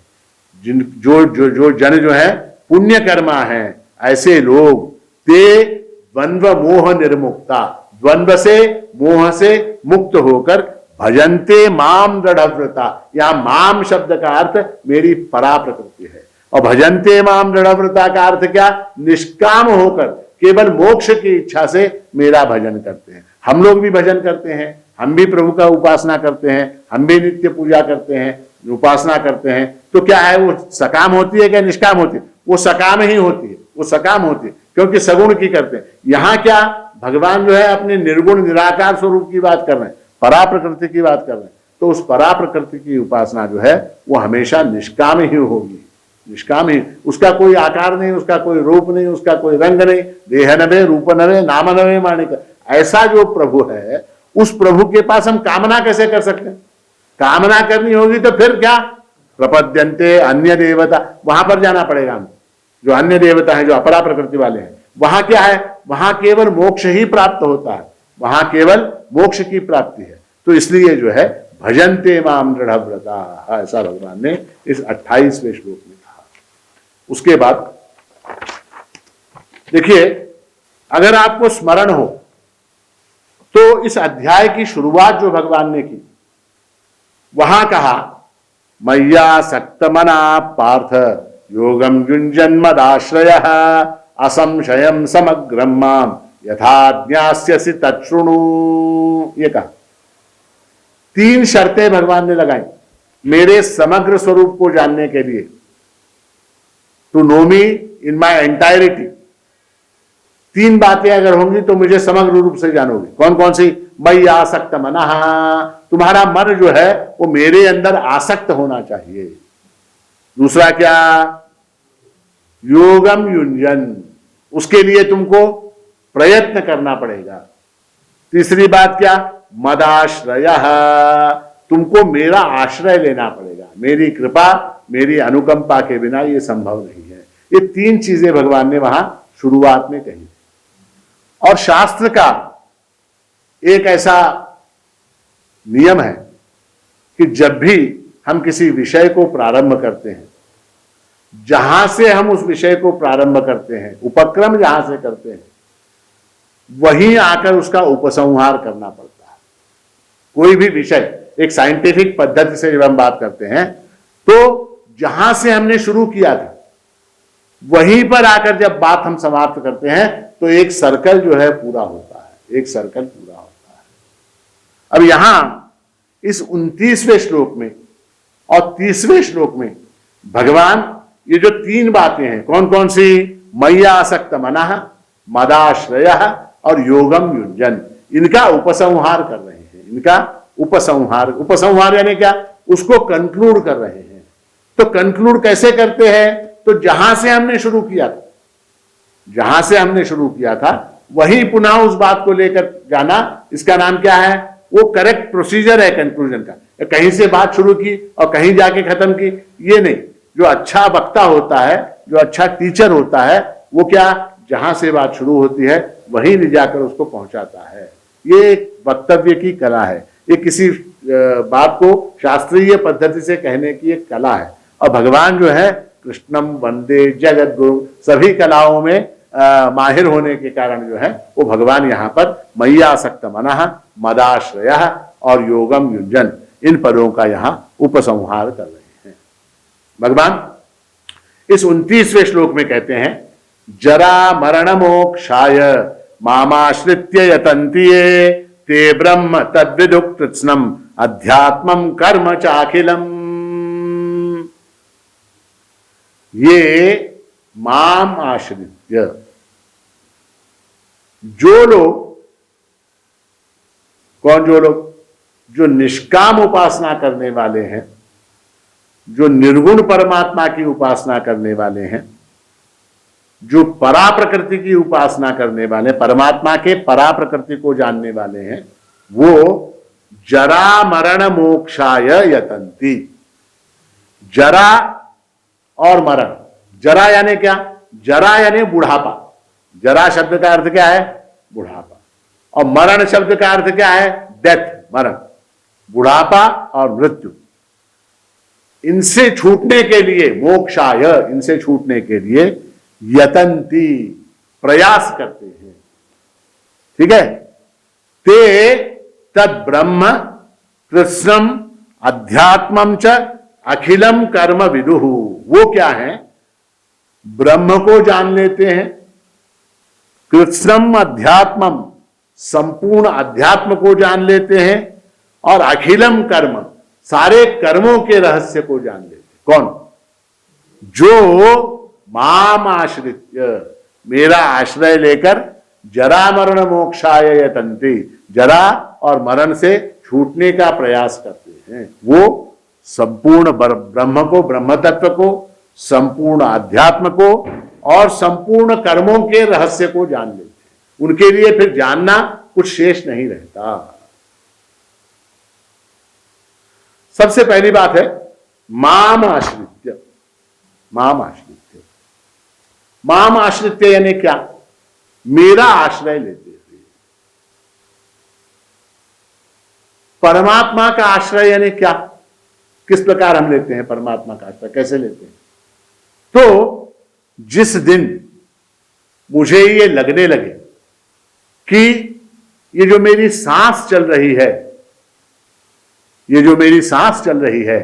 जिन जो जो जो जन जो है पुण्य कर्मा है, ऐसे लोग ते द्वंद्व मोह निर्मुक्ता, द्वंद्व से मोह से मुक्त होकर भजन्ते माम दृढ़व्रता। यहां माम शब्द का अर्थ मेरी परा प्रकृति है, और भजन्ते माम दृढ़व्रता का अर्थ क्या, निष्काम होकर केवल मोक्ष की इच्छा से मेरा भजन करते हैं। हम लोग भी भजन करते हैं, हम भी प्रभु का उपासना करते हैं, हम भी नित्य पूजा करते हैं, उपासना करते हैं, तो क्या है वो सकाम होती है क्या निष्काम होती है, वो सकाम ही होती है, वो सकाम होती है, क्योंकि सगुण की करते हैं। यहां क्या भगवान जो है अपने निर्गुण निराकार स्वरूप की बात कर रहे हैं, परा प्रकृति की बात कर रहे हैं, तो उस परा प्रकृति की उपासना जो है वो हमेशा निष्काम ही होगी, निष्काम ही, उसका कोई आकार नहीं, उसका कोई रूप नहीं, उसका कोई रंग नहीं, देह नवे रूप नवे नाम नवे माणिक, ऐसा जो प्रभु है उस प्रभु के पास हम कामना कैसे कर सकते हैं। कामना करनी होगी तो फिर क्या, प्रपद्यन्ते अन्य देवता, वहां पर जाना पड़ेगा हमको, जो अन्य देवता है, जो अपरा प्रकृति वाले हैं, वहां क्या है, वहां केवल मोक्ष ही प्राप्त होता है, वहां केवल मोक्ष की प्राप्ति है। तो इसलिए जो है भजन्ते माम दृढ़व्रता, ऐसा भगवान ने इस 28वें श्लोक में कहा। उसके बाद देखिए, अगर आपको स्मरण हो तो इस अध्याय की शुरुआत जो भगवान ने की, वहां कहा मय्या सक्तमना पार्थ योगम युञ्जन् मदाश्रयः असंशयं समग्रं मां यथा ज्ञास्यसि तच्छृणु। ये कहा, 3 शर्तें भगवान ने लगाई मेरे समग्र स्वरूप को जानने के लिए, to know me in my entirety. 3 बातें अगर होंगी तो मुझे समग्र रूप से जानोगे। कौन कौन सी, मयि आसक्त मनः, तुम्हारा मन जो है वो मेरे अंदर आसक्त होना चाहिए। दूसरा क्या, योगम युञ्जन्, उसके लिए तुमको प्रयत्न करना पड़ेगा। तीसरी बात क्या, मदाश्रयः, तुमको मेरा आश्रय लेना पड़ेगा, मेरी कृपा मेरी अनुकंपा के बिना ये संभव नहीं है। ये 3 चीजें भगवान ने वहां शुरुआत में कही। और शास्त्र का एक ऐसा नियम है कि जब भी हम किसी विषय को प्रारंभ करते हैं, जहां से हम उस विषय को प्रारंभ करते हैं, उपक्रम जहां से करते हैं, वहीं आकर उसका उपसंहार करना पड़ता है। कोई भी विषय एक साइंटिफिक पद्धति से जब हम बात करते हैं, तो जहां से हमने शुरू किया था वहीं पर आकर जब बात हम समाप्त करते हैं तो एक सर्कल जो है पूरा होता है, एक सर्कल पूरा होता है। अब यहां इस 29वें श्लोक में और 30वें श्लोक में भगवान ये जो 3 बातें हैं, कौन कौन सी, मय्या आसक्त मनः, मदाश्रयः और योगम युञ्जन्, इनका उपसंहार कर रहे हैं। इनका उपसंहार, उपसंहार यानी क्या, उसको कंक्लूड कर रहे हैं। तो कंक्लूड कैसे करते हैं, तो जहां से हमने शुरू किया था, जहां से हमने शुरू किया था वहीं पुनः उस बात को लेकर जाना, इसका नाम क्या है, वो करेक्ट प्रोसीजर है कंक्लूजन का। कहीं से बात शुरू की और कहीं जाके खत्म की, ये नहीं। जो अच्छा वक्ता होता है, जो अच्छा टीचर होता है, वो क्या, जहां से बात शुरू होती है वहीं ले जाकर उसको पहुंचाता है। ये एक वक्तव्य की कला है, ये किसी बात को शास्त्रीय पद्धति से कहने की एक कला है। और भगवान जो है कृष्णम वंदे जगत गुरु, सभी कलाओं में माहिर होने के कारण जो है वो भगवान यहाँ पर मय्या आसक्त मनः, मदाश्रयः और योगम युञ्जन्, इन पदों का यहाँ उपसंहार कर रहे हैं। भगवान इस 29वें श्लोक में कहते हैं, जरा मरण मोक्षाय मामाश्रित्य यतन्ति ये ते ब्रह्म तद्विदुः कृत्स्नम् अध्यात्मं कर्म चाखिलम्। ये माम आश्रित्य, जो लोग कौन? जो लोग जो निष्काम उपासना करने वाले हैं, जो निर्गुण परमात्मा की उपासना करने वाले हैं, जो परा प्रकृति की उपासना करने वाले, परमात्मा के परा प्रकृति को जानने वाले हैं, वो जरा मरण मोक्षाय यतन्ति। जरा और मरण, जरा यानी क्या? जरा यानी बुढ़ापा। जरा शब्द का अर्थ क्या है? बुढ़ापा। और मरण शब्द का अर्थ क्या है? डेथ, मरण, बुढ़ापा और मृत्यु। इनसे छूटने के लिए, मोक्षाय, इनसे छूटने के लिए यतन्ति, प्रयास करते हैं। ठीक है? ते तद ब्रह्म कृष्णम अध्यात्मम च अखिलम कर्म विदुहु। वो क्या है? ब्रह्म को जान लेते हैं, कृष्णम अध्यात्मम, संपूर्ण अध्यात्म को जान लेते हैं, और अखिलम कर्म, सारे कर्मों के रहस्य को जान लेते हैं। कौन? जो माम आश्रित्य, मेरा आश्रय लेकर जरा मरण मोक्षाय यतन्ति, जरा और मरण से छूटने का प्रयास करते हैं, वो संपूर्ण ब्रह्म को, ब्रह्म तत्व को, संपूर्ण अध्यात्म को और संपूर्ण कर्मों के रहस्य को जान लेते हैं। उनके लिए फिर जानना कुछ शेष नहीं रहता। सबसे पहली बात है माम आश्रित्य। माम आश्रित्य, माम आश्रित्य यानी क्या? मेरा आश्रय लेते हुए। परमात्मा का आश्रय यानी क्या? किस प्रकार हम लेते हैं परमात्मा का आश्रय? कैसे लेते हैं? तो जिस दिन मुझे ये लगने लगे कि ये जो मेरी सांस चल रही है, ये जो मेरी सांस चल रही है,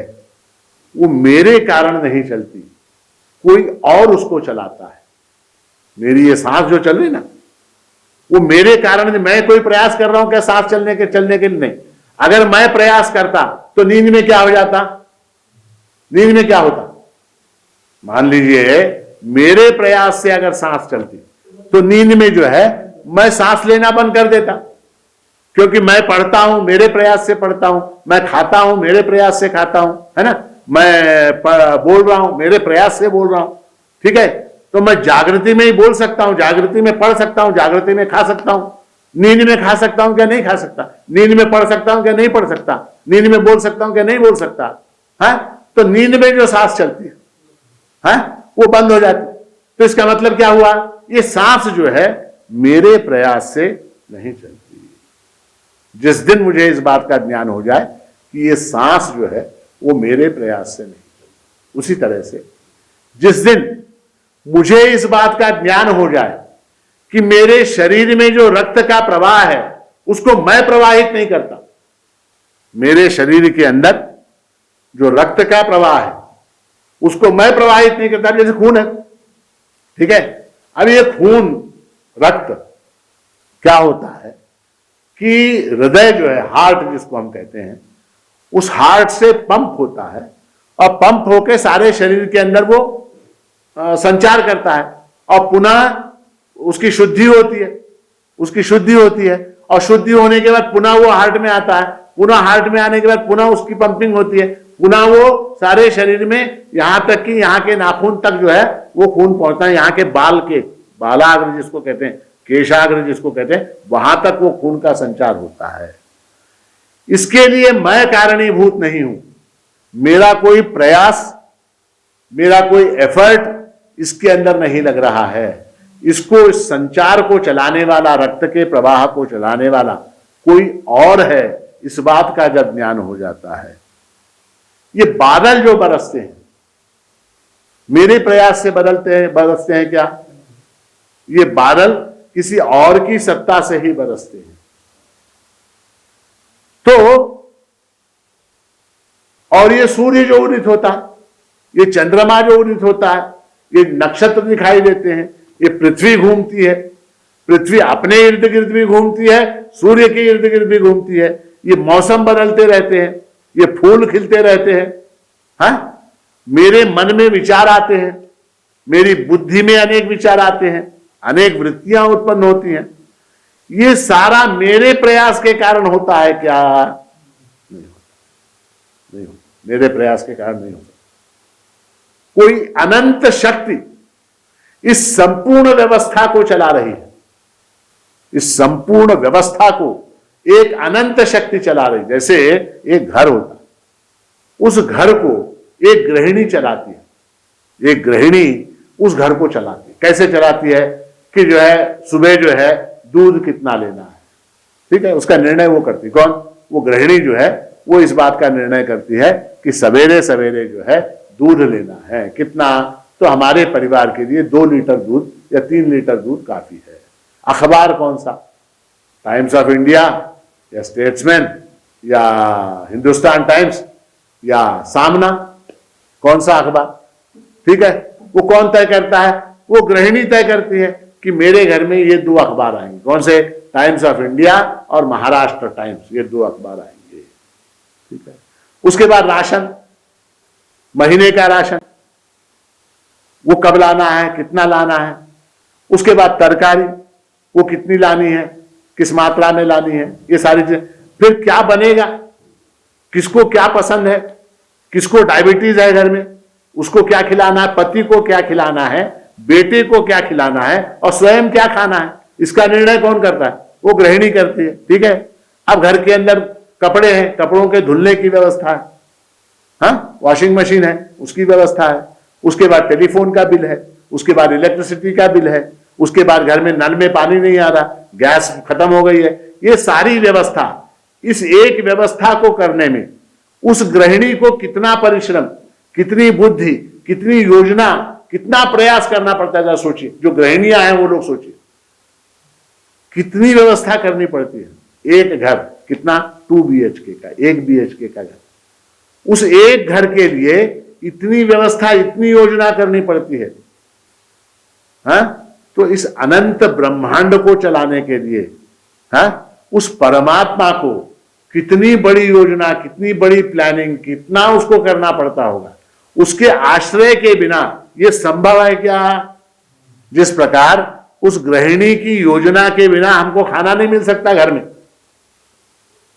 वो मेरे कारण नहीं चलती, कोई और उसको चलाता है। मेरी ये सांस जो चल रही ना, वो मेरे कारण, मैं कोई प्रयास कर रहा हूं क्या सांस चलने के लिए? नहीं। अगर मैं प्रयास करता तो नींद में क्या हो जाता? नींद में क्या होता? मान लीजिए मेरे प्रयास से अगर सांस चलती तो नींद में जो है मैं सांस लेना बंद कर देता, क्योंकि मैं पढ़ता हूं, मेरे प्रयास से पढ़ता हूं, मैं खाता हूं, मेरे प्रयास से खाता हूं, है ना, मैं बोल रहा हूं, मेरे प्रयास से बोल रहा हूं। ठीक है? तो मैं जागृति में ही बोल सकता हूं, जागृति में पढ़ सकता हूं, जागृति में खा सकता हूं। नींद में खा सकता हूं क्या? नहीं खा सकता। नींद में पढ़ सकता हूं क्या? नहीं पढ़ सकता। नींद में बोल सकता हूं क्या? नहीं बोल सकता। है? तो नींद में जो सांस चलती है वो बंद हो जाती। तो इसका मतलब क्या हुआ? ये सांस जो है मेरे प्रयास से नहीं चलती। जिस दिन मुझे इस बात का ज्ञान हो जाए कि ये सांस जो है वो मेरे प्रयास से नहीं चलती, उसी तरह से जिस दिन मुझे इस बात का ज्ञान हो जाए कि मेरे शरीर में जो रक्त का प्रवाह है उसको मैं प्रवाहित नहीं करता, मेरे शरीर के अंदर जो रक्त का प्रवाह है उसको मैं प्रवाहित नहीं करता। जैसे खून है, ठीक है? अब ये खून, रक्त क्या होता है कि हृदय जो है, हार्ट जिसको हम कहते हैं, उस हार्ट से पंप होता है और पंप होकर सारे शरीर के अंदर वो संचार करता है और पुनः उसकी शुद्धि होती है, उसकी शुद्धि होती है और शुद्धि होने के बाद पुनः वो हार्ट में आता है, पुनः हार्ट में आने के बाद पुनः उसकी पंपिंग होती है, पुनः वो सारे शरीर में, यहां तक कि यहां के नाखून तक जो है वो खून पहुंचता है, यहां के बाल के, बालाग्र जिसको कहते हैं, केशाग्र जिसको कहते हैं, वहां तक वो खून का संचार होता है। इसके लिए मैं कारणीभूत नहीं हूं, मेरा कोई प्रयास, मेरा कोई एफर्ट इसके अंदर नहीं लग रहा है। इसको, इस संचार को चलाने वाला, रक्त के प्रवाह को चलाने वाला कोई और है, इस बात का जब ज्ञान हो जाता है। ये बादल जो बरसते हैं मेरे प्रयास से बरसते हैं क्या? ये बादल किसी और की सत्ता से ही बरसते हैं। तो और ये सूर्य जो उदित होता है, ये चंद्रमा जो उदित होता है, ये नक्षत्र दिखाई देते हैं, ये पृथ्वी घूमती है, पृथ्वी अपने इर्द गिर्द भी घूमती है, सूर्य के इर्द गिर्द भी घूमती है, ये मौसम बदलते रहते हैं, ये फूल खिलते रहते हैं, हाँ? मेरे मन में विचार आते हैं, मेरी बुद्धि में अनेक विचार आते हैं, अनेक वृत्तियां उत्पन्न होती हैं। ये सारा मेरे प्रयास के कारण होता है क्या? नहीं होता, नहीं होता, मेरे प्रयास के कारण नहीं होता। कोई अनंत शक्ति इस संपूर्ण व्यवस्था को चला रही है। इस संपूर्ण व्यवस्था को एक अनंत शक्ति चला रही। जैसे एक घर होता है, उस घर को एक गृहिणी चलाती है। एक गृहिणी उस घर को चलाती है। कैसे चलाती है कि जो है सुबह जो है दूध कितना लेना है, ठीक है, उसका निर्णय वो करती। कौन? वो गृहिणी जो है वो इस बात का निर्णय करती है कि सवेरे सवेरे जो है दूध लेना है कितना, तो हमारे परिवार के लिए 2 लीटर दूध या 3 लीटर दूध काफी है। अखबार कौन सा? टाइम्स ऑफ इंडिया या स्टेट्समैन या हिंदुस्तान टाइम्स या सामना? कौन सा अखबार? ठीक है, वो कौन तय करता है? वो गृहिणी तय करती है कि मेरे घर में ये 2 अखबार आएंगे। कौन से? टाइम्स ऑफ इंडिया और महाराष्ट्र टाइम्स, ये 2 अखबार आएंगे। ठीक है, उसके बाद राशन, महीने का राशन, वो कब लाना है, कितना लाना है। उसके बाद तरकारी, वो कितनी लानी है, किस मात्रा में लानी है, ये सारी चीजें। फिर क्या बनेगा, किसको क्या पसंद है, किसको डायबिटीज है घर में, उसको क्या खिलाना है, पति को क्या खिलाना है, बेटे को क्या खिलाना है और स्वयं क्या खाना है, इसका निर्णय कौन करता है? वो गृहिणी करती है। ठीक है, अब घर के अंदर कपड़े हैं, कपड़ों के धुलने की व्यवस्था है, हाँ, वॉशिंग मशीन है, उसकी व्यवस्था है। उसके बाद टेलीफोन का बिल है, उसके बाद इलेक्ट्रिसिटी का बिल है, उसके बाद घर में नल में पानी नहीं आ रहा, गैस खत्म हो गई है। ये सारी व्यवस्था, इस एक व्यवस्था को करने में उस गृहिणी को कितना परिश्रम, कितनी बुद्धि, कितनी योजना, कितना प्रयास करना पड़ता है। सोचिए, जो गृहिणियां हैं वो लोग सोचिए कितनी व्यवस्था करनी पड़ती है। एक घर कितना, 2 BHK का, 1 BHK का घर, उस एक घर के लिए इतनी व्यवस्था, इतनी योजना करनी पड़ती है। हाँ, तो इस अनंत ब्रह्मांड को चलाने के लिए, हाँ, उस परमात्मा को कितनी बड़ी योजना, कितनी बड़ी प्लानिंग, कितना उसको करना पड़ता होगा। उसके आश्रय के बिना यह संभव है क्या? जिस प्रकार उस गृहिणी की योजना के बिना हमको खाना नहीं मिल सकता घर में।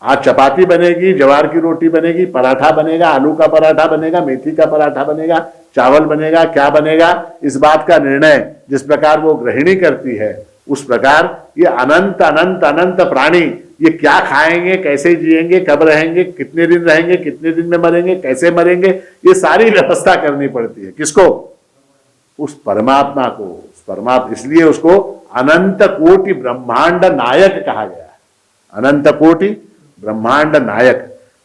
आज चपाती बनेगी, ज्वार की रोटी बनेगी, पराठा बनेगा, आलू का पराठा बनेगा, मेथी का पराठा बनेगा, चावल बनेगा, क्या बनेगा, इस बात का निर्णय जिस प्रकार वो गृहिणी करती है, उस प्रकार ये अनंत अनंत अनंत प्राणी ये क्या खाएंगे, कैसे जिएंगे, कब रहेंगे, कितने दिन रहेंगे, कितने दिन में मरेंगे, कैसे मरेंगे, ये सारी व्यवस्था करनी पड़ती है। किसको? उस परमात्मा को। उस परमात्मा, इसलिए उसको अनंत कोटि ब्रह्मांड नायक कहा गया है। अनंत कोटि ब्रह्मांड नायक।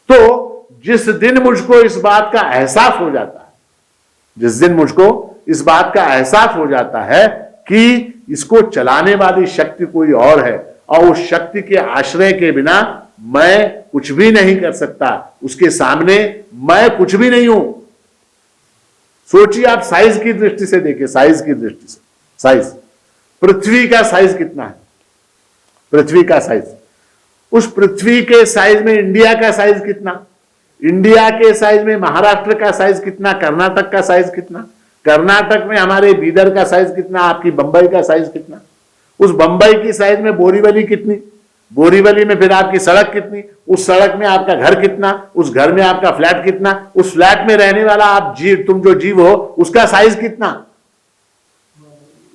तो जिस दिन मुझको इस बात का एहसास हो जाता है, जिस दिन मुझको इस बात का एहसास हो जाता है कि इसको चलाने वाली शक्ति कोई और है और उस शक्ति के आश्रय के बिना मैं कुछ भी नहीं कर सकता, उसके सामने मैं कुछ भी नहीं हूं। सोचिए, आप साइज की दृष्टि से देखिए, साइज की दृष्टि से, साइज, पृथ्वी का साइज कितना है? पृथ्वी का साइज, उस पृथ्वी के साइज में इंडिया का साइज कितना, इंडिया के साइज में महाराष्ट्र का साइज कितना, कर्नाटक का साइज कितना, कर्नाटक में हमारे बीदर का साइज कितना, आपकी बंबई का साइज कितना, उस बंबई की साइज में बोरीवली कितनी, बोरीवली में फिर आपकी सड़क कितनी, उस सड़क में आपका घर कितना, उस घर में आपका फ्लैट कितना, उस फ्लैट में रहने वाला आप जीव, तुम जो जीव हो उसका साइज कितना।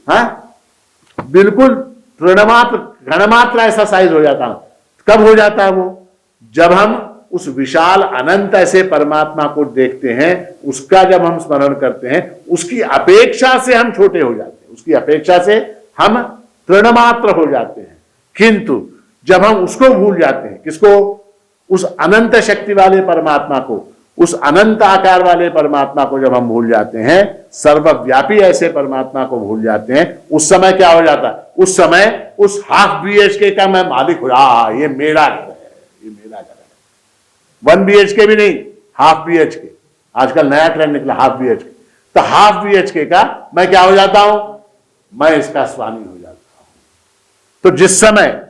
हाँ, बिल्कुल तृणमात्र घनमात्र ऐसा साइज हो जाता है। कब हो जाता है वो? जब हम उस विशाल अनंत ऐसे परमात्मा को देखते हैं, उसका जब हम स्मरण करते हैं, उसकी अपेक्षा से हम छोटे हो जाते हैं, उसकी अपेक्षा से हम तृणमात्र हो जाते हैं। किंतु जब हम उसको भूल जाते हैं, किसको? उस अनंत शक्ति वाले परमात्मा को, उस अनंत आकार वाले परमात्मा को जब हम भूल जाते हैं, सर्वव्यापी ऐसे परमात्मा को भूल जाते हैं, उस समय क्या हो जाता है? उस समय उस हाफ BHK का मैं मालिक हूं, ये मेरा घर है, ये मेरा घर है। 1 BHK भी नहीं, हाफ BHK। आजकल नया ट्रेंड निकला, हाफ BHK। तो हाफ BHK का मैं क्या हो जाता हूं? मैं इसका स्वामी हो जाता हूं। तो जिस समय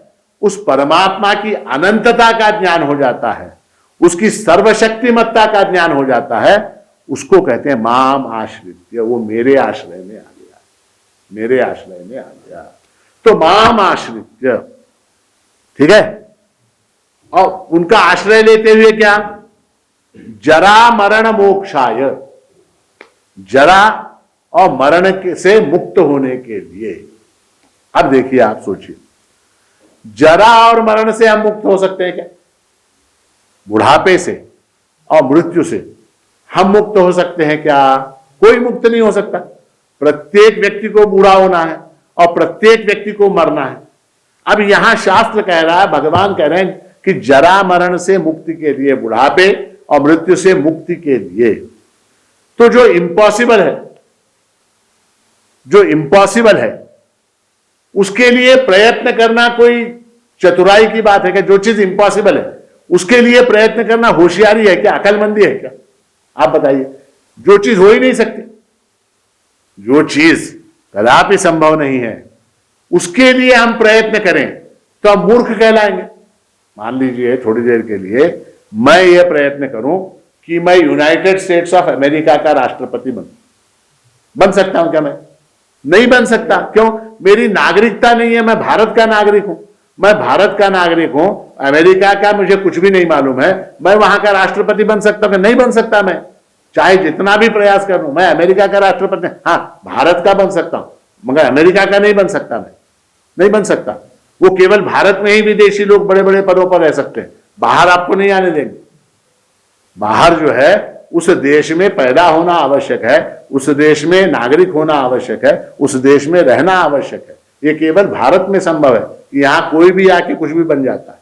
उस परमात्मा की अनंतता का ज्ञान हो जाता है, उसकी सर्वशक्तिमत्ता का ज्ञान हो जाता है, उसको कहते हैं माम आश्रित्य। वो मेरे आश्रय में आ गया, मेरे आश्रय में आ गया। तो माम आश्रित्य, ठीक है। और उनका आश्रय लेते हुए क्या, जरा मरण मोक्षाय, जरा और मरण से मुक्त होने के लिए। अब देखिए, आप सोचिए, जरा और मरण से हम मुक्त हो सकते हैं क्या? बुढ़ापे से और मृत्यु से हम मुक्त हो सकते हैं क्या? कोई मुक्त नहीं हो सकता। प्रत्येक व्यक्ति को बूढ़ा होना है और प्रत्येक व्यक्ति को मरना है। अब यहां शास्त्र कह रहा है, भगवान कह रहे हैं कि जरा मरण से मुक्ति के लिए, बुढ़ापे और मृत्यु से मुक्ति के लिए, तो जो इम्पॉसिबल है, जो इम्पॉसिबल है उसके लिए प्रयत्न करना कोई चतुराई की बात है क्या? जो चीज इम्पॉसिबल है उसके लिए प्रयत्न करना होशियारी है क्या? अकलमंदी है क्या? आप बताइए। जो चीज हो ही नहीं सकती, जो चीज कदापि संभव नहीं है, उसके लिए हम प्रयत्न करें तो हम मूर्ख कहलाएंगे। मान लीजिए थोड़ी देर के लिए मैं यह प्रयत्न करूं कि मैं यूनाइटेड स्टेट्स ऑफ अमेरिका का राष्ट्रपति बन सकता हूं क्या? मैं नहीं बन सकता। क्यों? मेरी नागरिकता नहीं है, मैं भारत का नागरिक हूं। मैं भारत का नागरिक हूं, अमेरिका का मुझे कुछ भी नहीं मालूम है, मैं वहां का राष्ट्रपति बन सकता हूं? नहीं बन सकता। मैं चाहे जितना भी प्रयास कर लूं, मैं अमेरिका का राष्ट्रपति, हाँ भारत का बन सकता हूं मगर अमेरिका का नहीं बन सकता। मैं नहीं बन सकता। वो केवल भारत में ही विदेशी लोग बड़े बड़े पदों पर रह सकते हैं, बाहर आपको नहीं आने देंगे। बाहर जो है उस देश में पैदा होना आवश्यक है, उस देश में नागरिक होना आवश्यक है, उस देश में रहना आवश्यक है। ये केवल भारत में संभव है। यहां कोई भी आके कुछ भी बन जाता है।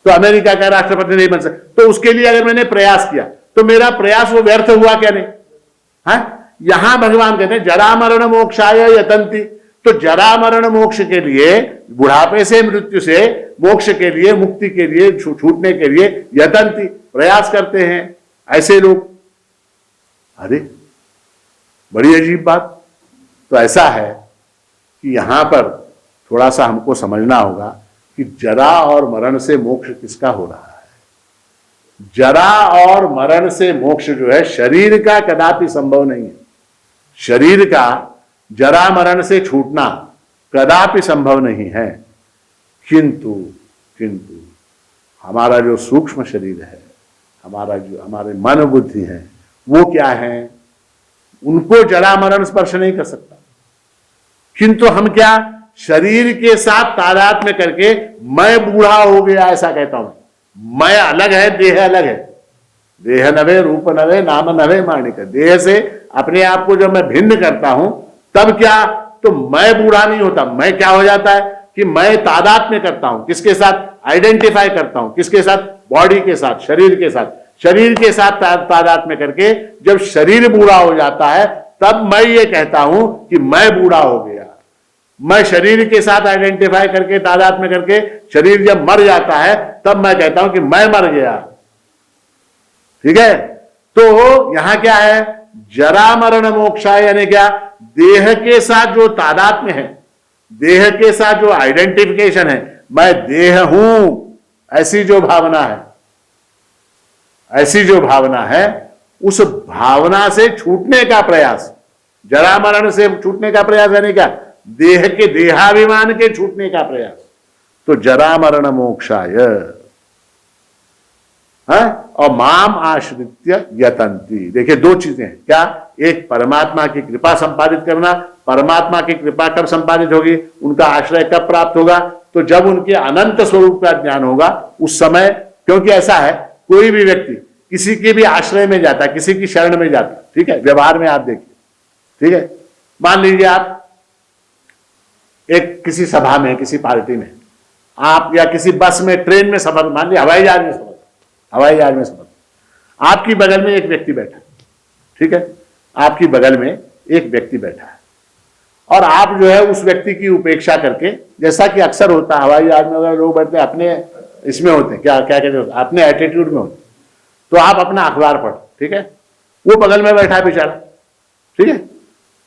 तो अमेरिका का राष्ट्रपति नहीं बन सकता। तो उसके लिए अगर मैंने प्रयास किया तो मेरा प्रयास वो व्यर्थ हुआ क्या? नहीं। हाँ, यहां भगवान कहते हैं जरा मरण मोक्षाय यतन्ति। तो जरा मरण मोक्ष के लिए, बुढ़ापे से मृत्यु से मोक्ष के लिए, मुक्ति के लिए, छूटने के लिए यतन्ति, प्रयास करते हैं ऐसे लोग। अरे बड़ी अजीब बात। तो ऐसा है कि यहां पर थोड़ा सा हमको समझना होगा कि जरा और मरण से मोक्ष किसका हो रहा है। जरा और मरण से मोक्ष जो है शरीर का कदापि संभव नहीं है। शरीर का जरा मरण से छूटना कदापि संभव नहीं है। किंतु हमारा जो सूक्ष्म शरीर है, हमारे मन बुद्धि है, वो क्या है, उनको जरा मरण स्पर्श नहीं कर सकता। किंतु हम क्या, शरीर के साथ तादात्म्य करके मैं बूढ़ा हो गया ऐसा कहता हूं। मैं अलग है, देह अलग है। देह नवे रूप नवे नाम नवे माणिक। देह से अपने आप को जब मैं भिन्न करता हूं तब क्या, तो मैं बूढ़ा नहीं होता। मैं क्या हो जाता है कि मैं तादात्म्य करता हूं। किसके साथ? आइडेंटिफाई करता हूं। किसके साथ? बॉडी के साथ, शरीर के साथ। शरीर के साथ तादात्म्य करके जब शरीर बूढ़ा हो जाता है तब मैं ये कहता हूं कि मैं बूढ़ा हो गया। मैं शरीर के साथ आइडेंटिफाई करके, तादात्म्य करके शरीर जब मर जाता है तब मैं कहता हूं कि मैं मर गया। ठीक है। तो यहां क्या है, जरा मरण मोक्षा, यानी क्या, देह के साथ जो तादात्म्य है, देह के साथ जो आइडेंटिफिकेशन है, मैं देह हूं, ऐसी जो भावना है, ऐसी जो भावना है, उस भावना से छूटने का प्रयास, जरा मरण से छूटने का प्रयास यानी क्या, देह के देहाभिमान के छूटने का प्रयास। तो जरा मरण मोक्षाय, और माम आश्रित्य यतन्ति। देखिए दो चीजें हैं क्या, एक परमात्मा की कृपा संपादित करना। परमात्मा की कृपा कब संपादित होगी, उनका आश्रय कब प्राप्त होगा, तो जब उनके अनंत स्वरूप का ज्ञान होगा उस समय। क्योंकि ऐसा है, कोई भी व्यक्ति किसी के भी आश्रय में जाता, किसी की शरण में जाता, ठीक है, व्यवहार में आप देखिए, ठीक है, मान लीजिए आप एक किसी सभा में, किसी पार्टी में, आप या किसी बस में, ट्रेन में सफर, मान लीजिए हवाई जहाज में सफर, हवाई जहाज में सफर, आपकी बगल में एक व्यक्ति बैठा, ठीक है, आपकी बगल में एक व्यक्ति बैठा है और आप जो है उस व्यक्ति की उपेक्षा करके, जैसा कि अक्सर होता है हवाई जहाज में, अगर लोग बैठते हैं अपने इसमें होते हैं, क्या क्या कहते हैं, अपने एटीट्यूड में होते, तो आप अपना अखबार पढ़ो, ठीक है, वो बगल में बैठा है बेचारा, ठीक है,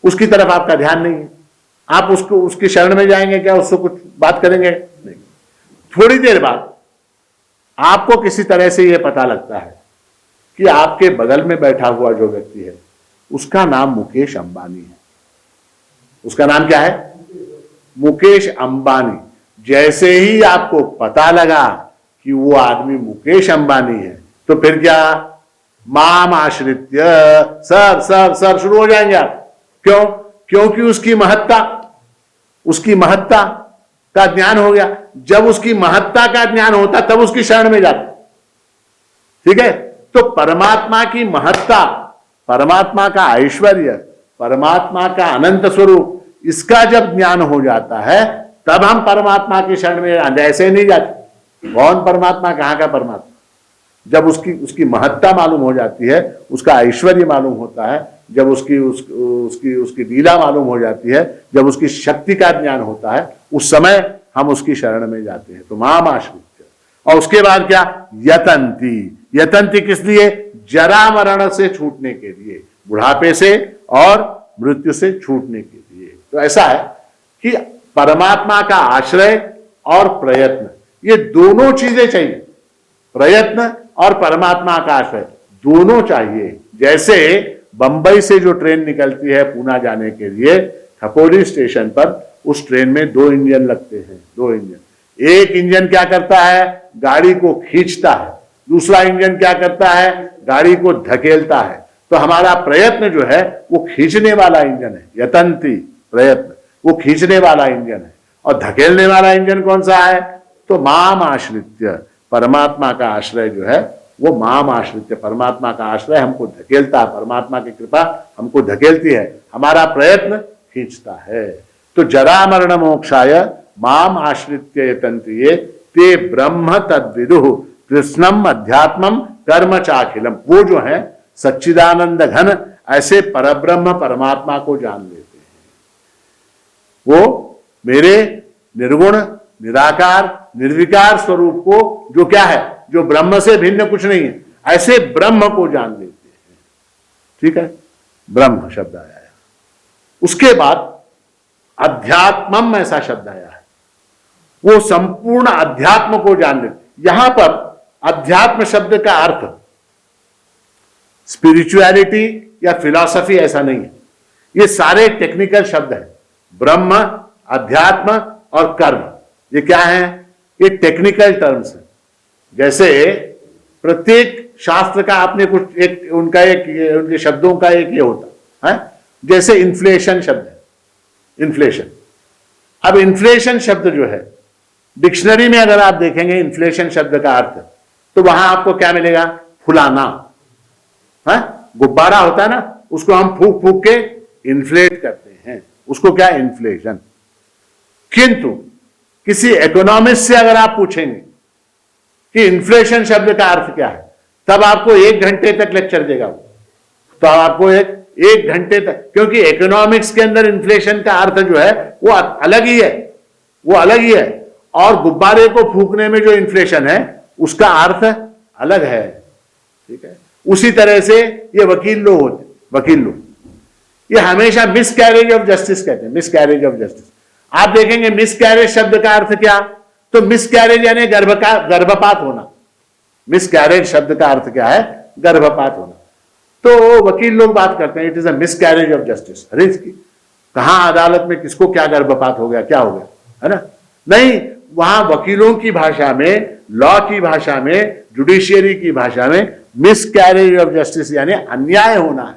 उसकी तरफ आपका ध्यान नहीं है, आप उसको, उसकी शरण में जाएंगे क्या, उससे कुछ बात करेंगे नहीं। थोड़ी देर बाद आपको किसी तरह से यह पता लगता है कि आपके बगल में बैठा हुआ जो व्यक्ति है उसका नाम मुकेश अंबानी है। उसका नाम क्या है? मुकेश अंबानी, जैसे ही आपको पता लगा कि वो आदमी मुकेश अंबानी है, तो फिर क्या, माम आश्रित्य सर सर सर शुरू हो जाएंगे आप। क्यों? क्योंकि उसकी महत्ता का ज्ञान हो गया। जब उसकी महत्ता का ज्ञान होता तब उसकी शरण में जाता। ठीक है, तो परमात्मा की महत्ता, परमात्मा का ऐश्वर्य, परमात्मा का अनंत स्वरूप, इसका जब ज्ञान हो जाता है तब हम परमात्मा की शरण में, ऐसे नहीं जाते। कौन परमात्मा, कहां का परमात्मा? जब उसकी महत्ता मालूम हो जाती है, उसका ऐश्वर्य मालूम होता है, जब उसकी लीला मालूम हो जाती है, जब उसकी शक्ति का ज्ञान होता है, उस समय हम उसकी शरण में जाते हैं। तो माम आश्रित्य। और उसके बाद क्या, यतंती। यतंती किस लिए? जरा मरण से छूटने के लिए, बुढ़ापे से और मृत्यु से छूटने के लिए। तो ऐसा है कि परमात्मा का आश्रय और प्रयत्न, ये दोनों चीजें चाहिए। प्रयत्न और परमात्मा का आश्रय दोनों चाहिए। जैसे बंबई से जो ट्रेन निकलती है पूना जाने के लिए, खपोरी स्टेशन पर उस ट्रेन में 2 इंजन लगते हैं, 2 इंजन। एक इंजन क्या करता है, गाड़ी को खींचता है, दूसरा इंजन क्या करता है, गाड़ी को धकेलता है। तो हमारा प्रयत्न जो है वो खींचने वाला इंजन है, यतंती प्रयत्न, वो खींचने वाला इंजन है। और धकेलने वाला इंजन कौन सा है? तो माम आश्रित्य, परमात्मा का आश्रय जो है वो माम आश्रित्य, परमात्मा का आश्रय हमको धकेलता है, परमात्मा की कृपा हमको धकेलती है, हमारा प्रयत्न खींचता है। तो जरा मरण मोक्षाय माम आश्रित्य यतन्त्रिये ते ब्रह्म तद्विदुः कृष्णम अध्यात्मम कर्म चाखिलम। वो जो है सच्चिदानंद घन ऐसे परब्रह्म परमात्मा को जान लेते हैं। वो मेरे निर्गुण निराकार निर्विकार स्वरूप को, जो क्या है, जो ब्रह्म से भिन्न कुछ नहीं है, ऐसे ब्रह्म को जान लेते हैं। ठीक है, ब्रह्म शब्द आया है। उसके बाद अध्यात्मम ऐसा शब्द आया है, वो संपूर्ण अध्यात्म को जान लेते। यहां पर अध्यात्म शब्द का अर्थ स्पिरिचुअलिटी या फिलॉसफी ऐसा नहीं है, ये सारे टेक्निकल शब्द हैं। ब्रह्म, अध्यात्म और कर्म, ये क्या है, ये टेक्निकल टर्म्स है। जैसे प्रत्येक शास्त्र का आपने कुछ एक उनका उनके शब्दों का एक ये होता है। जैसे इन्फ्लेशन शब्द है, इन्फ्लेशन। अब इन्फ्लेशन शब्द जो है डिक्शनरी में अगर आप देखेंगे इन्फ्लेशन शब्द का अर्थ, तो वहां आपको क्या मिलेगा, फुलाना है। गुब्बारा होता है ना, उसको हम फूक फूक के इन्फ्लेट करते हैं, उसको क्या, इन्फ्लेशन। किंतु किसी इकोनॉमिस्ट से अगर आप पूछेंगे कि इन्फ्लेशन शब्द का अर्थ क्या है, तब आपको 1 घंटे तक लेक्चर देगा वो। तो आपको एक घंटे तक, क्योंकि इकोनॉमिक्स के अंदर इन्फ्लेशन का अर्थ जो है वो अलग ही है, वो अलग ही है। और गुब्बारे को फूकने में जो इन्फ्लेशन है उसका अर्थ अलग है। ठीक है, उसी तरह से ये वकील लोग होते, वकील लोग ये हमेशा मिस कैरेज ऑफ जस्टिस कहते हैं, मिस कैरेज ऑफ जस्टिस। आप देखेंगे मिस कैरेज शब्द का अर्थ क्या, तो मिस कैरेज यानी गर्भपात होना। मिस कैरेज शब्द का अर्थ क्या है, गर्भपात होना। तो वकील लोग बात करते हैं it is a miss carriage of justice. अरे इसकी कहां अदालत में किसको क्या गर्भपात हो गया, क्या हो गया, है ना? नहीं, वहां वकीलों की भाषा में, लॉ की भाषा में, जुडिशियरी की भाषा में मिस कैरेज ऑफ जस्टिस यानी अन्याय होना है।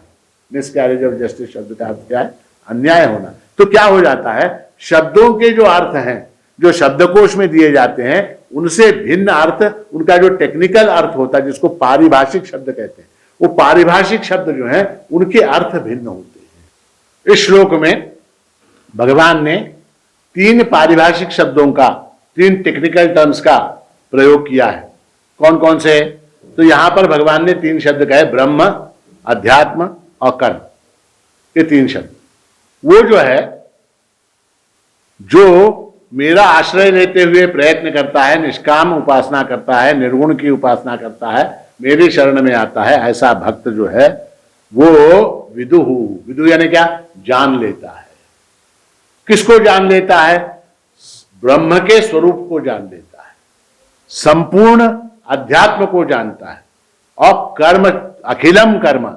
मिस कैरेज ऑफ जस्टिस शब्द का अर्थ क्या है, अन्याय होना। तो क्या हो जाता है, शब्दों के जो अर्थ हैं, जो शब्दकोश में दिए जाते हैं, उनसे भिन्न अर्थ, उनका जो टेक्निकल अर्थ होता है जिसको पारिभाषिक शब्द कहते हैं, वो पारिभाषिक शब्द जो है उनके अर्थ भिन्न होते हैं। इस श्लोक में भगवान ने 3 पारिभाषिक शब्दों का, 3 टेक्निकल टर्म्स का प्रयोग किया है। कौन कौन से? तो यहां पर भगवान ने 3 शब्द कहे, ब्रह्म, अध्यात्म और कर्म। ये 3 शब्द, वो जो है, जो मेरा आश्रय लेते हुए प्रयत्न करता है, निष्काम उपासना करता है, निर्गुण की उपासना करता है, मेरी शरण में आता है, ऐसा भक्त जो है वो विदुहु, विदु यानी क्या, जान लेता है। किसको जान लेता है? ब्रह्म के स्वरूप को जान लेता है, संपूर्ण अध्यात्म को जानता है, और कर्म, अखिलम कर्म,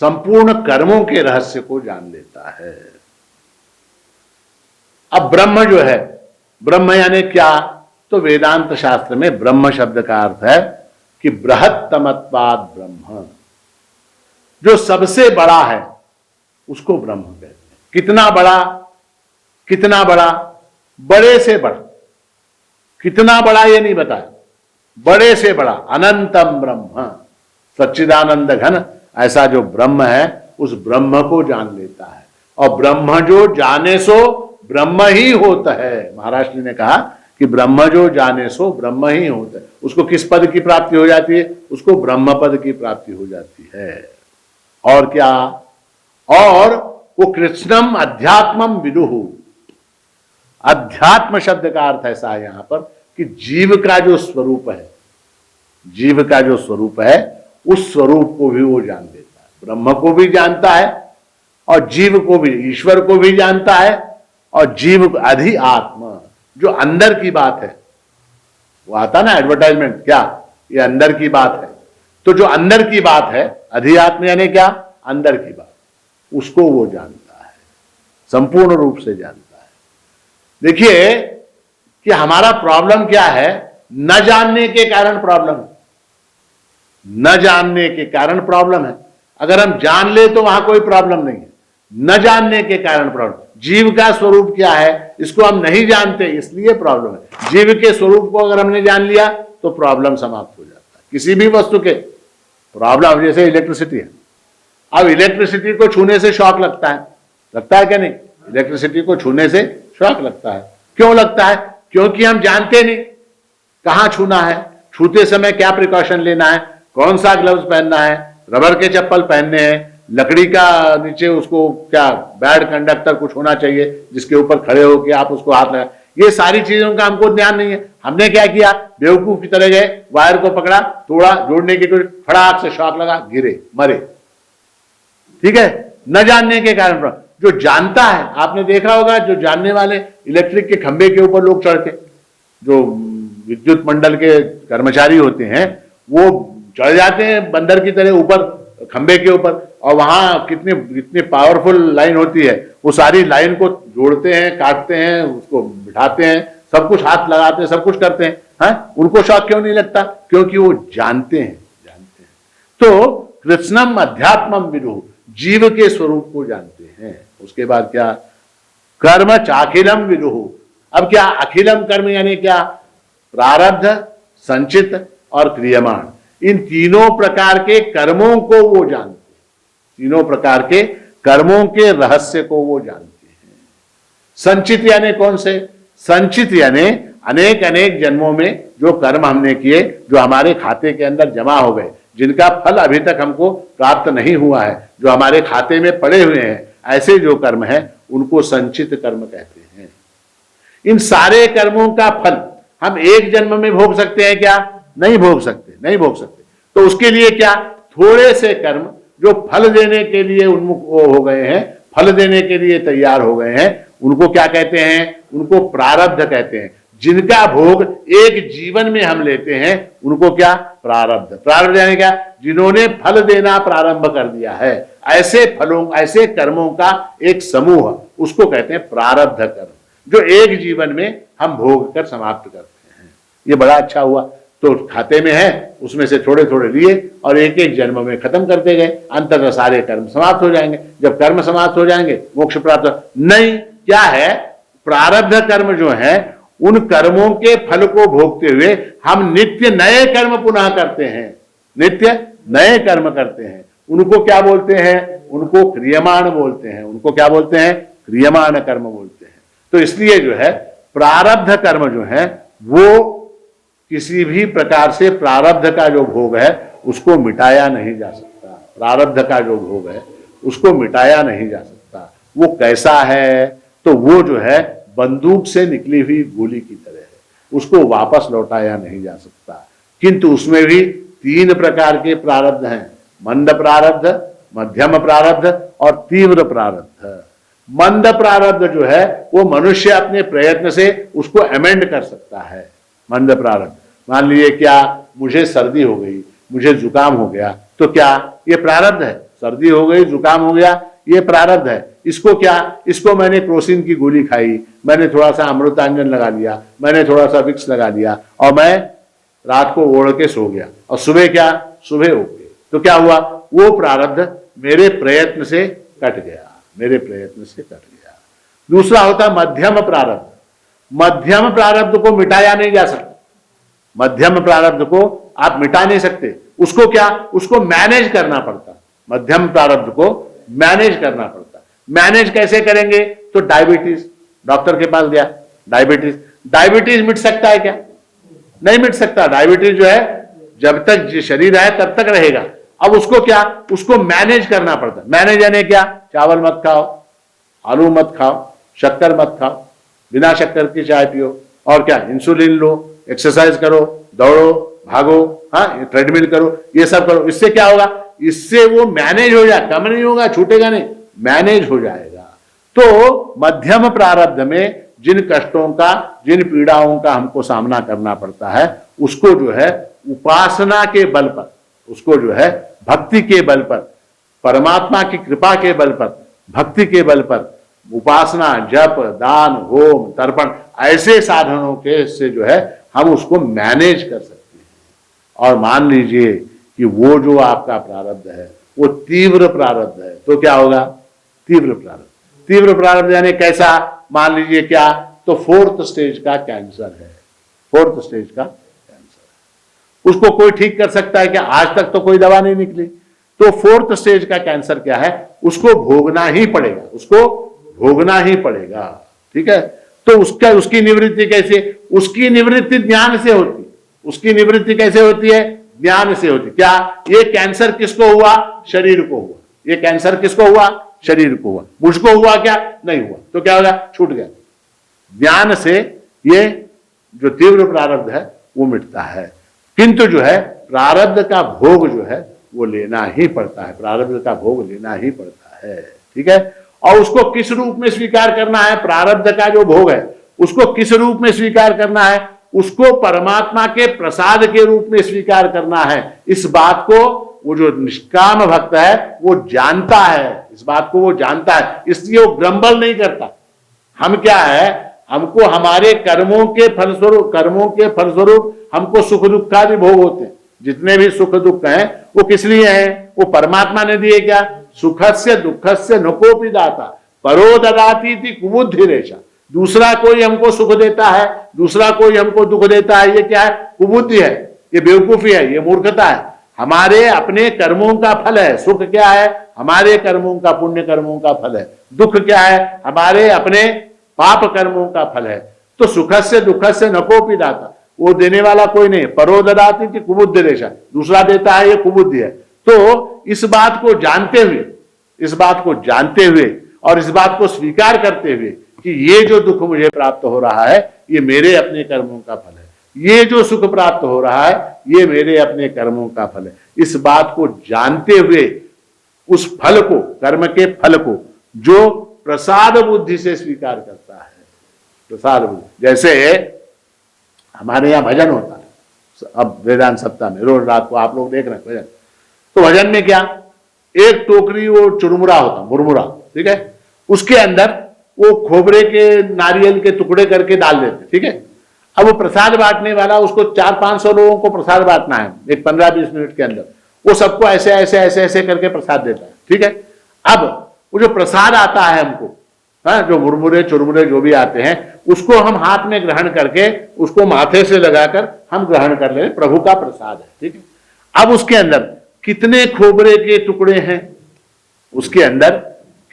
संपूर्ण कर्मों के रहस्य को जान लेता है। अब ब्रह्म जो है ब्रह्म यानी क्या? तो वेदांत शास्त्र में ब्रह्म शब्द का अर्थ है कि बृहत्तमत्वाद ब्रह्म, जो सबसे बड़ा है उसको ब्रह्म कहते हैं। कितना बड़ा? कितना बड़ा? बड़े से बड़ा। कितना बड़ा ये नहीं बताया, बड़े से बड़ा। अनंतम ब्रह्म सच्चिदानंद घन, ऐसा जो ब्रह्म है उस ब्रह्म को जान लेता है। और ब्रह्म जो जाने सो ब्रह्म ही होता है। महाराज जी ने कहा कि ब्रह्म जो जाने सो ब्रह्म ही होता है। उसको किस पद की प्राप्ति हो जाती है? उसको ब्रह्म पद की प्राप्ति हो जाती है। और क्या? और वो कृष्णम अध्यात्मम विदुहु। अध्यात्म शब्द का अर्थ ऐसा है यहां पर कि जीव का जो स्वरूप है, जीव का जो स्वरूप है उस स्वरूप को भी वो जान लेता है। ब्रह्म को भी जानता है और जीव को भी, ईश्वर को भी जानता है। और जीव अधि आत्मा, जो अंदर की बात है, वो आता ना एडवर्टाइजमेंट, क्या ये अंदर की बात है। तो जो अंदर की बात है, अधि आत्मा यानी क्या? अंदर की बात, उसको वो जानता है, संपूर्ण रूप से जानता है। देखिए कि हमारा प्रॉब्लम क्या है, न जानने के कारण प्रॉब्लम है। न जानने के कारण प्रॉब्लम है। अगर हम जान ले तो वहां कोई प्रॉब्लम नहीं है। न जानने के कारण प्रॉब्लम। जीव का स्वरूप क्या है इसको हम नहीं जानते, इसलिए प्रॉब्लम है। जीव के स्वरूप को अगर हमने जान लिया तो प्रॉब्लम समाप्त हो जाता है। किसी भी वस्तु के प्रॉब्लम, जैसे इलेक्ट्रिसिटी है, अब इलेक्ट्रिसिटी को छूने से शॉक लगता है क्या नहीं? इलेक्ट्रिसिटी को छूने से शॉक लगता है। क्यों लगता है? क्योंकि हम जानते नहीं कहां छूना है, छूते समय क्या प्रिकॉशन लेना है, कौन सा ग्लव्स पहनना है, रबर के चप्पल पहनने हैं, लकड़ी का नीचे उसको क्या बैड कंडक्टर कुछ होना चाहिए जिसके ऊपर खड़े होकर आप उसको हाथ लगा। ये सारी चीजों का हमको ध्यान नहीं है। हमने क्या किया? बेवकूफ की तरह गए, वायर को पकड़ा, तोड़ा, जोड़ने की कोशिश, फटाक से शॉक लगा, गिरे, मरे। ठीक है, न जानने के कारण। जो जानता है, आपने देखा होगा जो जानने वाले इलेक्ट्रिक के खंभे के ऊपर लोग चढ़ते, जो विद्युत मंडल के कर्मचारी होते हैं वो चढ़ जाते हैं बंदर की तरह ऊपर खंभे के ऊपर, और वहां कितनी पावरफुल लाइन होती है, वो सारी लाइन को जोड़ते हैं, काटते हैं, उसको बिठाते हैं, सब कुछ हाथ लगाते हैं, सब कुछ करते हैं। हाँ, उनको शॉक क्यों नहीं लगता? क्योंकि वो जानते हैं। तो कृष्णम अध्यात्मम विदुः, जीव के स्वरूप को जानते हैं। उसके बाद क्या? कर्म चाखिलम विदुः। अब क्या? अखिलम कर्म यानी क्या? प्रारब्ध, संचित और क्रियमाण, इन तीनों प्रकार के कर्मों को वो जानते हैं। तीनों प्रकार के कर्मों के रहस्य को वो जानते हैं। संचित यानी कौन से? संचित यानी अनेक अनेक जन्मों में जो कर्म हमने किए, जो हमारे खाते के अंदर जमा हो गए, जिनका फल अभी तक हमको प्राप्त नहीं हुआ है, जो हमारे खाते में पड़े हुए हैं, ऐसे जो कर्म हैं उनको संचित कर्म कहते हैं। इन सारे कर्मों का फल हम एक जन्म में भोग सकते हैं क्या? नहीं भोग सकते, नहीं भोग सकते। तो उसके लिए क्या? थोड़े से कर्म जो फल देने के लिए उन्मुख हो गए हैं, फल देने के लिए तैयार हो गए हैं, उनको क्या कहते हैं? उनको प्रारब्ध कहते हैं। जिनका भोग एक जीवन में हम लेते हैं उनको क्या? प्रारब्ध। प्रारब्ध यानी क्या? जिन्होंने फल देना प्रारंभ कर दिया है, ऐसे फलों, ऐसे कर्मों का एक समूह, उसको कहते हैं प्रारब्ध कर्म, जो एक जीवन में हम भोग कर समाप्त करते हैं। ये बड़ा अच्छा हुआ। तो खाते में है, उसमें से थोड़े थोड़े लिए और एक एक जन्म में खत्म करते गए, अंततः सारे कर्म समाप्त हो जाएंगे। जब कर्म समाप्त हो जाएंगे मोक्ष प्राप्त नहीं। क्या है? प्रारब्ध कर्म जो है, उन कर्मों के फल को भोगते हुए हम नित्य नए कर्म पुनः करते हैं, नित्य नए कर्म करते हैं। उनको क्या बोलते हैं? उनको क्रियमाण बोलते हैं। उनको क्या बोलते हैं? क्रियमाण कर्म बोलते हैं। तो इसलिए जो है प्रारब्ध कर्म जो है वो किसी भी प्रकार से प्रारब्ध का जो भोग है उसको मिटाया नहीं जा सकता। प्रारब्ध का जो भोग है उसको मिटाया नहीं जा सकता। वो कैसा है? तो वो जो है बंदूक से निकली हुई गोली की तरह है, उसको वापस लौटाया नहीं जा सकता। किंतु उसमें भी तीन प्रकार के प्रारब्ध हैं, मंद प्रारब्ध, मध्यम प्रारब्ध और तीव्र प्रारब्ध। मंद प्रारब्ध जो है वो मनुष्य अपने प्रयत्न से उसको अमेंड कर सकता है। मंद प्रारब्ध, मान लीजिए क्या, मुझे सर्दी हो गई, मुझे जुकाम हो गया, तो क्या ये प्रारब्ध है? सर्दी हो गई, जुकाम हो गया, ये प्रारब्ध है। इसको क्या, इसको मैंने क्रोसिन की गोली खाई, मैंने थोड़ा सा अमृतांजन लगा लिया, मैंने थोड़ा सा विक्स लगा लिया और मैं रात को ओढ़ के सो गया और सुबह क्या, सुबह उठ गए, तो क्या हुआ, वो प्रारब्ध मेरे प्रयत्न से कट गया, मेरे प्रयत्न से कट गया। दूसरा होता मध्यम प्रारब्ध। मध्यम प्रारब्ध को मिटाया नहीं जा सकता, मध्यम प्रारब्ध को आप मिटा नहीं सकते, उसको क्या, उसको मैनेज करना पड़ता। मध्यम प्रारब्ध को मैनेज करना पड़ता। मैनेज कैसे करेंगे, तो डायबिटीज, डॉक्टर के पास गया, डायबिटीज, डायबिटीज मिट सकता है क्या, नहीं मिट सकता। डायबिटीज जो है जब तक शरीर है तब तक रहेगा। अब उसको क्या, उसको मैनेज करना पड़ता। मैनेज यानी क्या, चावल मत खाओ, आलू मत खाओ, शक्कर मत खाओ, बिना शक्कर की चाय पियो, और क्या, इंसुलिन लो, एक्सरसाइज करो, दौड़ो, भागो, हाँ, ट्रेडमिल करो, ये सब करो। इससे क्या होगा, इससे वो मैनेज हो जाए, कम नहीं होगा, छूटेगा नहीं, मैनेज हो जाएगा। तो मध्यम प्रारब्ध में जिन कष्टों का, जिन पीड़ाओं का हमको सामना करना पड़ता है, उसको जो है उपासना के बल पर, उसको जो है भक्ति के बल पर, परमात्मा की कृपा के बल पर, भक्ति के बल पर, उपासना, जप, दान, होम, तर्पण, ऐसे साधनों के से जो है हम उसको मैनेज कर सकते हैं। और मान लीजिए कि वो जो आपका प्रारब्ध है वो तीव्र प्रारब्ध है, तो क्या होगा, तीव्र प्रारब्ध। तीव्र प्रारब्ध यानी कैसा, मान लीजिए क्या, तो 4th स्टेज का कैंसर है, 4th स्टेज का कैंसर है। उसको कोई ठीक कर सकता है क्या, आज तक तो कोई दवा नहीं निकली। तो 4th स्टेज का कैंसर क्या है, उसको भोगना ही पड़ेगा, उसको भोगना ही पड़ेगा, ठीक है। तो उसकी निवृत्ति कैसे, उसकी निवृत्ति ज्ञान से होती, उसकी निवृत्ति कैसे होती है, ज्ञान से होती। क्या, ये कैंसर किसको हुआ, शरीर को हुआ, ये कैंसर किसको हुआ, शरीर को हुआ, मुझको हुआ क्या, नहीं हुआ, तो क्या होगा, छूट गया। ज्ञान से ये जो तीव्र प्रारब्ध है वो मिटता है। किंतु जो है प्रारब्ध का भोग जो है वो लेना ही पड़ता है, प्रारब्ध का भोग लेना ही पड़ता है, ठीक है। और उसको किस रूप में स्वीकार करना है, प्रारब्ध का जो भोग है उसको किस रूप में स्वीकार करना है, उसको परमात्मा के प्रसाद के रूप में स्वीकार करना है। इस बात को वो जो निष्काम भक्त है वो जानता है, इस बात को वो जानता है, इसलिए वो ग्रंबल नहीं करता। हम क्या है, हमको हमारे कर्मों के फलस्वरूप हमको सुख दुखादि भोग होते हैं। जितने भी सुख दुख हैं वो किस लिए हैं, वो परमात्मा ने दिए। क्या, सुखस्य दुखस्य न कोपि दाता परो ददाति इति कुबुद्धि रेषा। दूसरा कोई हमको सुख देता है, दूसरा कोई हमको दुख देता है, ये क्या है, कुबुद्धि है, ये बेवकूफी है, ये मूर्खता है। हमारे अपने कर्मों का फल है। सुख क्या है, हमारे कर्मों का, पुण्य कर्मों का फल है। दुख क्या है, हमारे अपने पाप कर्मों का फल है। तो सुखस्य दुखस्य न कोपि दाता, वो देने वाला कोई नहीं। परो ददाति इति कुबुद्धि रेषा, दूसरा देता है, ये कुबुद्धि है। तो इस बात को जानते हुए, इस बात को जानते हुए और इस बात को स्वीकार करते हुए कि ये जो दुख मुझे प्राप्त हो रहा है ये मेरे अपने कर्मों का फल है, ये जो सुख प्राप्त हो रहा है ये मेरे अपने कर्मों का फल है, इस बात को जानते हुए उस फल को, कर्म के फल को जो प्रसाद बुद्धि से स्वीकार करता है, प्रसाद बुद्धि। जैसे हमारे यहाँ भजन होता है, अब वेदांत सप्ताह में रोज रात को आप लोग देख रहे हैं भजन, तो भजन में क्या, एक टोकरी वो चुरमुरा होता, मुरमुरा, ठीक है, उसके अंदर वो खोबरे के, नारियल के टुकड़े करके डाल देते, ठीक है। अब वो प्रसाद बांटने वाला, उसको 400-500 लोगों को प्रसाद बांटना है एक 15-20 मिनट के अंदर, वो सबको ऐसे ऐसे ऐसे ऐसे करके प्रसाद देता है, ठीक है। अब वो जो प्रसाद आता है हमको, हाँ, जो मुरमुरे चुरमुरे जो भी आते हैं, उसको हम हाथ में ग्रहण करके उसको माथे से लगाकर हम ग्रहण कर ले, प्रभु का प्रसाद है, ठीक है। अब उसके अंदर कितने खोबरे के टुकड़े हैं, उसके अंदर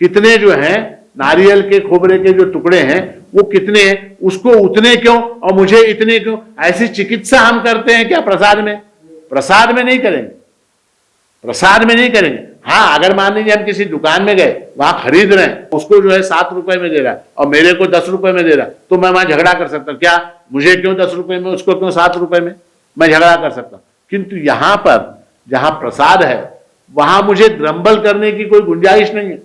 कितने जो हैं नारियल के खोबरे के जो टुकड़े हैं वो कितने हैं, उसको उतने क्यों और मुझे इतने क्यों, ऐसी चिकित्सा हम करते हैं क्या प्रसाद में? प्रसाद में नहीं करेंगे, प्रसाद में नहीं करेंगे। हाँ, अगर मान लीजिए हम किसी दुकान में गए, वहां खरीद रहे हैं, उसको जो है 7 रुपए में दे रहा है और मेरे को 10 रुपए में दे रहा है, तो मैं वहां झगड़ा कर सकता हूं, क्या मुझे क्यों 10 रुपए में, उसको क्यों 7 रुपए में, मैं झगड़ा कर सकता हूं। किंतु यहां पर जहां प्रसाद है वहां मुझे ग्रंबल करने की कोई गुंजाइश नहीं है,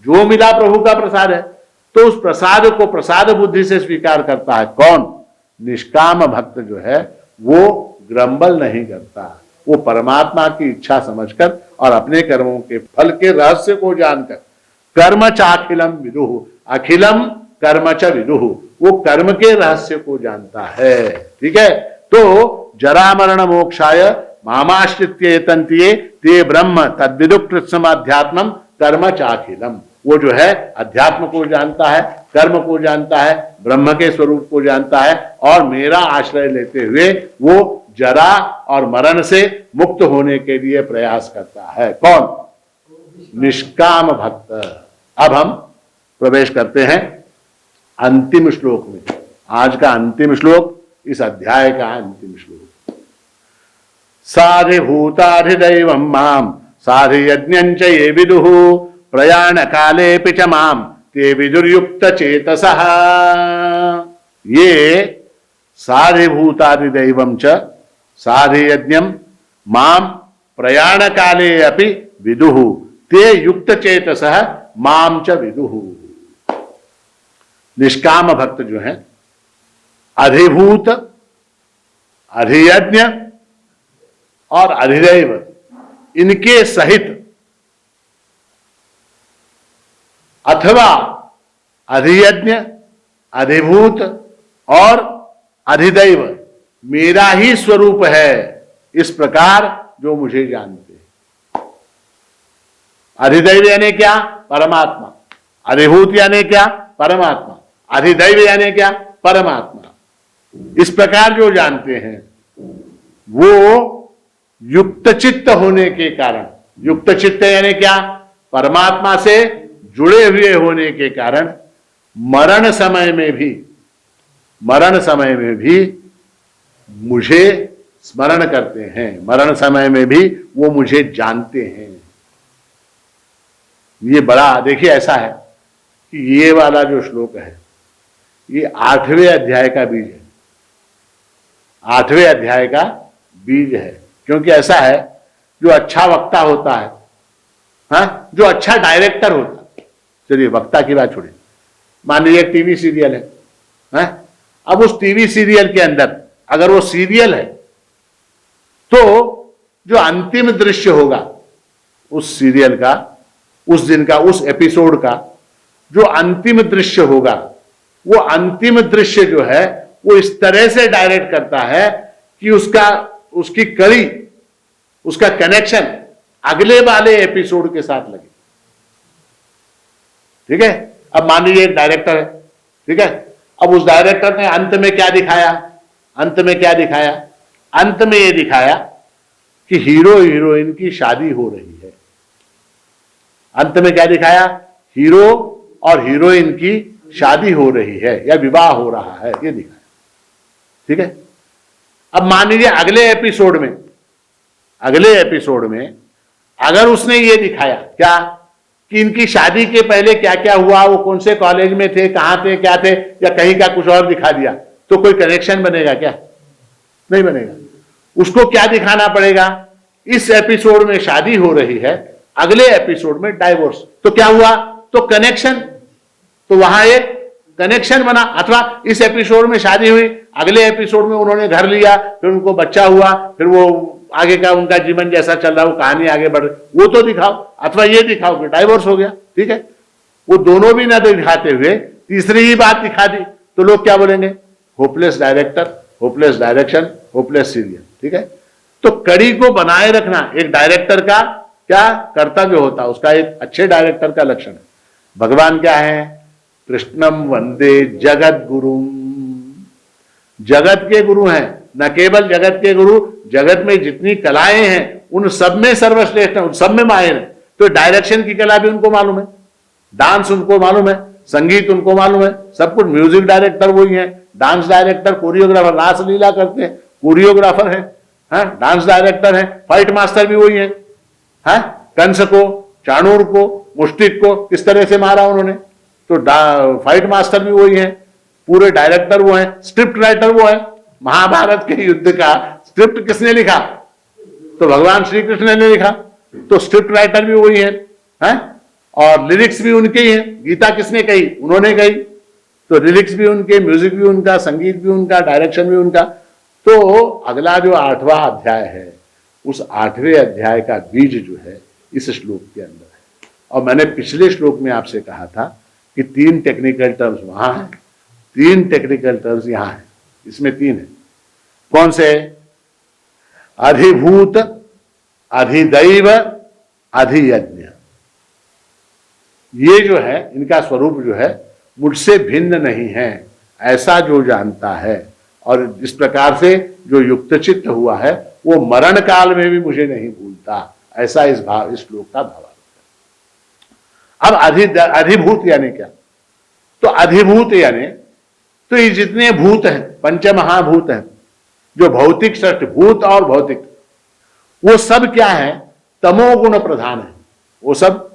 जो मिला प्रभु का प्रसाद है, तो उस प्रसाद को प्रसाद बुद्धि से स्वीकार करता है। कौन? निष्काम भक्त जो है वो ग्रंबल नहीं करता, वो परमात्मा की इच्छा समझकर और अपने कर्मों के फल के रहस्य को जानकर कर्म चाखिलम विदुः, अखिलम कर्म च विदुः, वो कर्म के रहस्य को जानता है। ठीक है, तो जरा मरण मोक्षाय मामाश्रित्य एतन्ति ते ब्रह्म तद्विदुः कृत्स्नमध्यात्मम कर्म चाखिलम, वो जो है अध्यात्म को जानता है, कर्म को जानता है, ब्रह्म के स्वरूप को जानता है, और मेरा आश्रय लेते हुए वो जरा और मरण से मुक्त होने के लिए प्रयास करता है। कौन? निष्काम भक्त। अब हम प्रवेश करते हैं अंतिम श्लोक में। आज का अंतिम श्लोक, इस अध्याय का अंतिम श्लोक। साधिभूताधिदैवं माम साधियज्ञं च ये विदुः प्रयाण कालेऽपि च माम ते विदुर्युक्त चेतसः। ये साधिभूताधिदैवं च साधियज्ञं माम प्रयाण काले अपि विदुः ते युक्त चेतसः माम च विदुः। निष्काम भक्त जो है, अधिभूत, अधियज्ञ और अधिदैव, इनके सहित अथवा अधियज्ञ, अधिभूत और अधिदैव मेरा ही स्वरूप है, इस प्रकार जो मुझे जानते हैं। अधिदैव यानी क्या? परमात्मा। अधिभूत यानी क्या? परमात्मा। अधिदैव यानी क्या? परमात्मा। इस प्रकार जो जानते हैं वो युक्त चित्त होने के कारण, युक्त चित्त यानी क्या? परमात्मा से जुड़े हुए होने के कारण मरण समय में भी मुझे स्मरण करते हैं, मरण समय में भी वो मुझे जानते हैं। ये बड़ा, देखिए ऐसा है कि ये वाला जो श्लोक है ये 8वें अध्याय का बीज है, 8वें अध्याय का बीज है। क्योंकि ऐसा है, जो अच्छा वक्ता होता है, हाँ, जो अच्छा डायरेक्टर होता है, चलिए वक्ता की बात छोड़िए, मान लीजिए एक टीवी सीरियल है, हाँ? अब उस टीवी सीरियल के अंदर अगर वो सीरियल है तो जो अंतिम दृश्य होगा उस सीरियल का, उस दिन का, उस एपिसोड का जो अंतिम दृश्य होगा, वो अंतिम दृश्य जो है वो इस तरह से डायरेक्ट करता है कि उसकी कड़ी, उसका कनेक्शन अगले वाले एपिसोड के साथ लगे। ठीक है, अब मान लीजिए एक डायरेक्टर है, ठीक है, अब उस डायरेक्टर ने अंत में क्या दिखाया? अंत में क्या दिखाया? अंत में ये दिखाया कि हीरो हीरोइन की शादी हो रही है। अंत में क्या दिखाया? हीरो और हीरोइन की शादी हो रही है या विवाह हो रहा है, ये दिखाया। ठीक है, अब मान लीजिए अगले एपिसोड में अगर उसने ये दिखाया क्या कि इनकी शादी के पहले क्या क्या हुआ, वो कौन से कॉलेज में थे, कहां थे, क्या थे, या कहीं का कुछ और दिखा दिया, तो कोई कनेक्शन बनेगा क्या? नहीं बनेगा। उसको क्या दिखाना पड़ेगा? इस एपिसोड में शादी हो रही है, अगले एपिसोड में डाइवोर्स, तो क्या हुआ? तो कनेक्शन, तो वहां एक कनेक्शन बना। अथवा इस एपिसोड में शादी हुई, अगले एपिसोड में उन्होंने घर लिया, फिर उनको बच्चा हुआ, फिर वो आगे का उनका जीवन जैसा चल रहा है, वो कहानी आगे बढ़ रही, वो तो दिखाओ। अथवा ये दिखाओ कि डाइवोर्स हो गया। ठीक है, वो दोनों भी ना दिखाते हुए तीसरी ही बात दिखा दी, तो लोग क्या बोलेंगे? Hopeless director, hopeless direction, hopeless serial. ठीक है, तो कड़ी को बनाए रखना एक डायरेक्टर का क्या कर्तव्य होता है, उसका एक अच्छे डायरेक्टर का लक्षण है। भगवान क्या है? कृष्णम वंदे जगत गुरुम, जगत के गुरु हैं। न केवल जगत के गुरु, जगत में जितनी कलाएं हैं उन सब में सर्वश्रेष्ठ हैं, उन सब में माहिर हैं। तो डायरेक्शन की कला भी उनको मालूम है, डांस उनको मालूम है, संगीत उनको मालूम है, सब कुछ। म्यूजिक डायरेक्टर वही है, डांस डायरेक्टर, कोरियोग्राफर, रासलीला करते हैं, कोरियोग्राफर है, डांस डायरेक्टर है, फाइट मास्टर भी वही है। कंस को, चाणूर को, मुष्टिक को किस तरह से मारा उन्होंने, तो फाइट मास्टर भी वही है, पूरे डायरेक्टर वो है, स्क्रिप्ट राइटर वो है। महाभारत के युद्ध का स्क्रिप्ट किसने लिखा? तो भगवान श्री कृष्ण ने लिखा, तो स्क्रिप्ट राइटर भी वही है, और लिरिक्स भी उनके ही हैं। गीता किसने कही? उन्होंने कही, तो लिरिक्स भी उनके, म्यूजिक भी उनका, संगीत भी उनका, डायरेक्शन भी उनका। तो अगला जो 8वां अध्याय है, उस 8वें अध्याय का बीज जो है इस श्लोक के अंदर है। और मैंने पिछले श्लोक में आपसे कहा था कि 3 टेक्निकल टर्म्स वहां हैं, 3 टेक्निकल टर्म्स यहां हैं, इसमें 3 है। कौन से? अधिभूत, अधिदैव, अधियज्ञ। ये जो है इनका स्वरूप जो है मुझसे भिन्न नहीं है, ऐसा जो जानता है और जिस प्रकार से जो युक्तचित्त हुआ है वो मरण काल में भी मुझे नहीं भूलता, ऐसा इस श्लोक का भाव है। अब अधिभूत यानी क्या? तो अधिभूत यानी तो ये जितने भूत हैं, पंचमहाभूत हैं, जो भौतिक सृष्टि, भूत और भौतिक, वो सब क्या है? तमोगुण प्रधान है, वो सब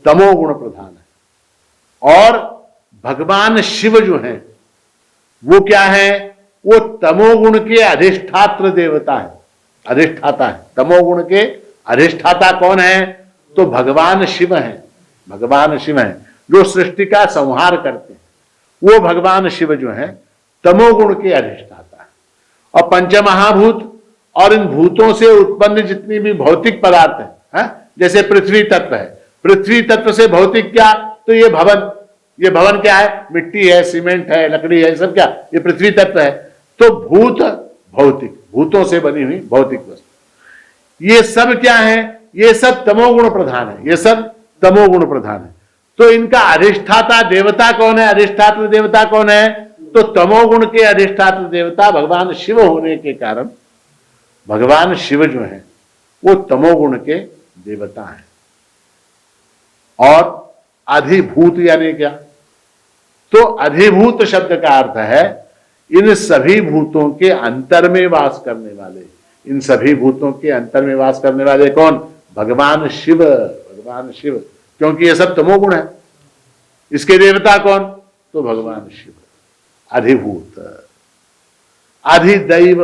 तमोगुण प्रधान है। और भगवान शिव जो है वो क्या है? वो तमोगुण के अधिष्ठात्र देवता है, अधिष्ठाता है। तमोगुण के अधिष्ठाता कौन है? तो भगवान शिव है। भगवान शिव है जो सृष्टि का संहार करते हैं, वो भगवान शिव जो है तमोगुण के अधिष्ठाता है। और पंचमहाभूत और इन भूतों से उत्पन्न जितनी भी भौतिक पदार्थ है, जैसे पृथ्वी तत्व है, पृथ्वी तत्व से भौतिक क्या? तो ये भवन, ये भवन क्या है? मिट्टी है, सीमेंट है, लकड़ी है, सब क्या? ये पृथ्वी तत्व है। तो भूत भौतिक, भूतों से बनी हुई भौतिक वस्तु, ये सब क्या है? ये सब तमोगुण प्रधान है, ये सब तमोगुण प्रधान है। तो इनका अधिष्ठाता देवता कौन है? अधिष्ठात्र देवता कौन है? तो तमोगुण के अधिष्ठात्र देवता भगवान शिव होने के कारण भगवान शिव जो है वो तमोगुण के देवता हैं। और अधिभूत यानी क्या? तो अधिभूत शब्द का अर्थ है इन सभी भूतों के अंतर में वास करने वाले। इन सभी भूतों के अंतर में वास करने वाले कौन? भगवान शिव, भगवान शिव, क्योंकि ये सब तमोगुण है। इसके देवता कौन? तो भगवान शिव। अधिभूत। अधिदैव,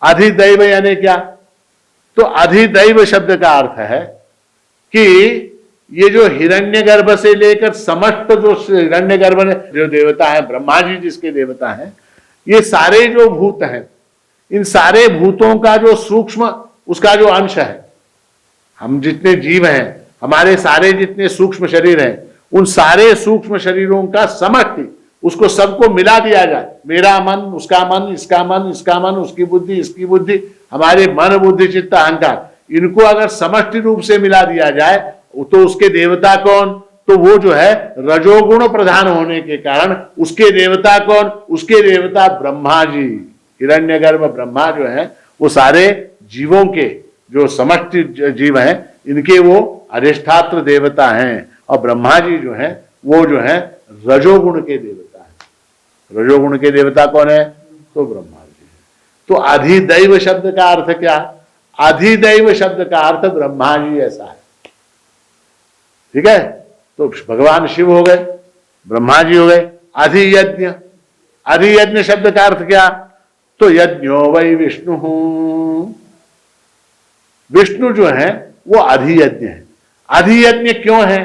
अधिदैव यानी क्या? तो अधिदैव शब्द का अर्थ है कि ये जो हिरण्यगर्भ से लेकर समस्त जो हिरण्यगर्भ जो देवता है, ब्रह्मा जी जिसके देवता हैं, ये सारे जो भूत हैं, इन सारे भूतों का जो सूक्ष्म, उसका जो अंश है, हम जितने जीव हैं, हमारे सारे जितने सूक्ष्म शरीर हैं, उन सारे सूक्ष्म शरीरों का समष्टि, उसको सबको मिला दिया जाए, मेरा मन, उसका मन, इसका मन, इसका मन, उसकी बुद्धि, इसकी बुद्धि, हमारे मन, बुद्धि, चित्त, अहंकार, इनको अगर समष्टि रूप से मिला दिया जाए तो उसके देवता कौन? तो वो जो है रजोगुण प्रधान होने के कारण उसके देवता कौन? उसके देवता ब्रह्मा जी। हिरण्यगर्भ ब्रह्मा जो है वो सारे जीवों के जो समष्टि जीव हैं, इनके वो अधिष्ठात्र देवता हैं। और ब्रह्मा जी जो है वो जो है रजोगुण के देवता है। रजोगुण के देवता कौन है? तो ब्रह्मा जी। तो अधिदैव शब्द का अर्थ क्या? अधिदैव शब्द का अर्थ ब्रह्मा जी ऐसा है, ठीक है? तो भगवान शिव हो गए, ब्रह्मा जी हो गए। अधियज्ञ, अधियज्ञ शब्द का अर्थ क्या? तो यज्ञो वै विष्णु, विष्णु जो है वो अधियज्ञ है। अधियज्ञ क्यों है?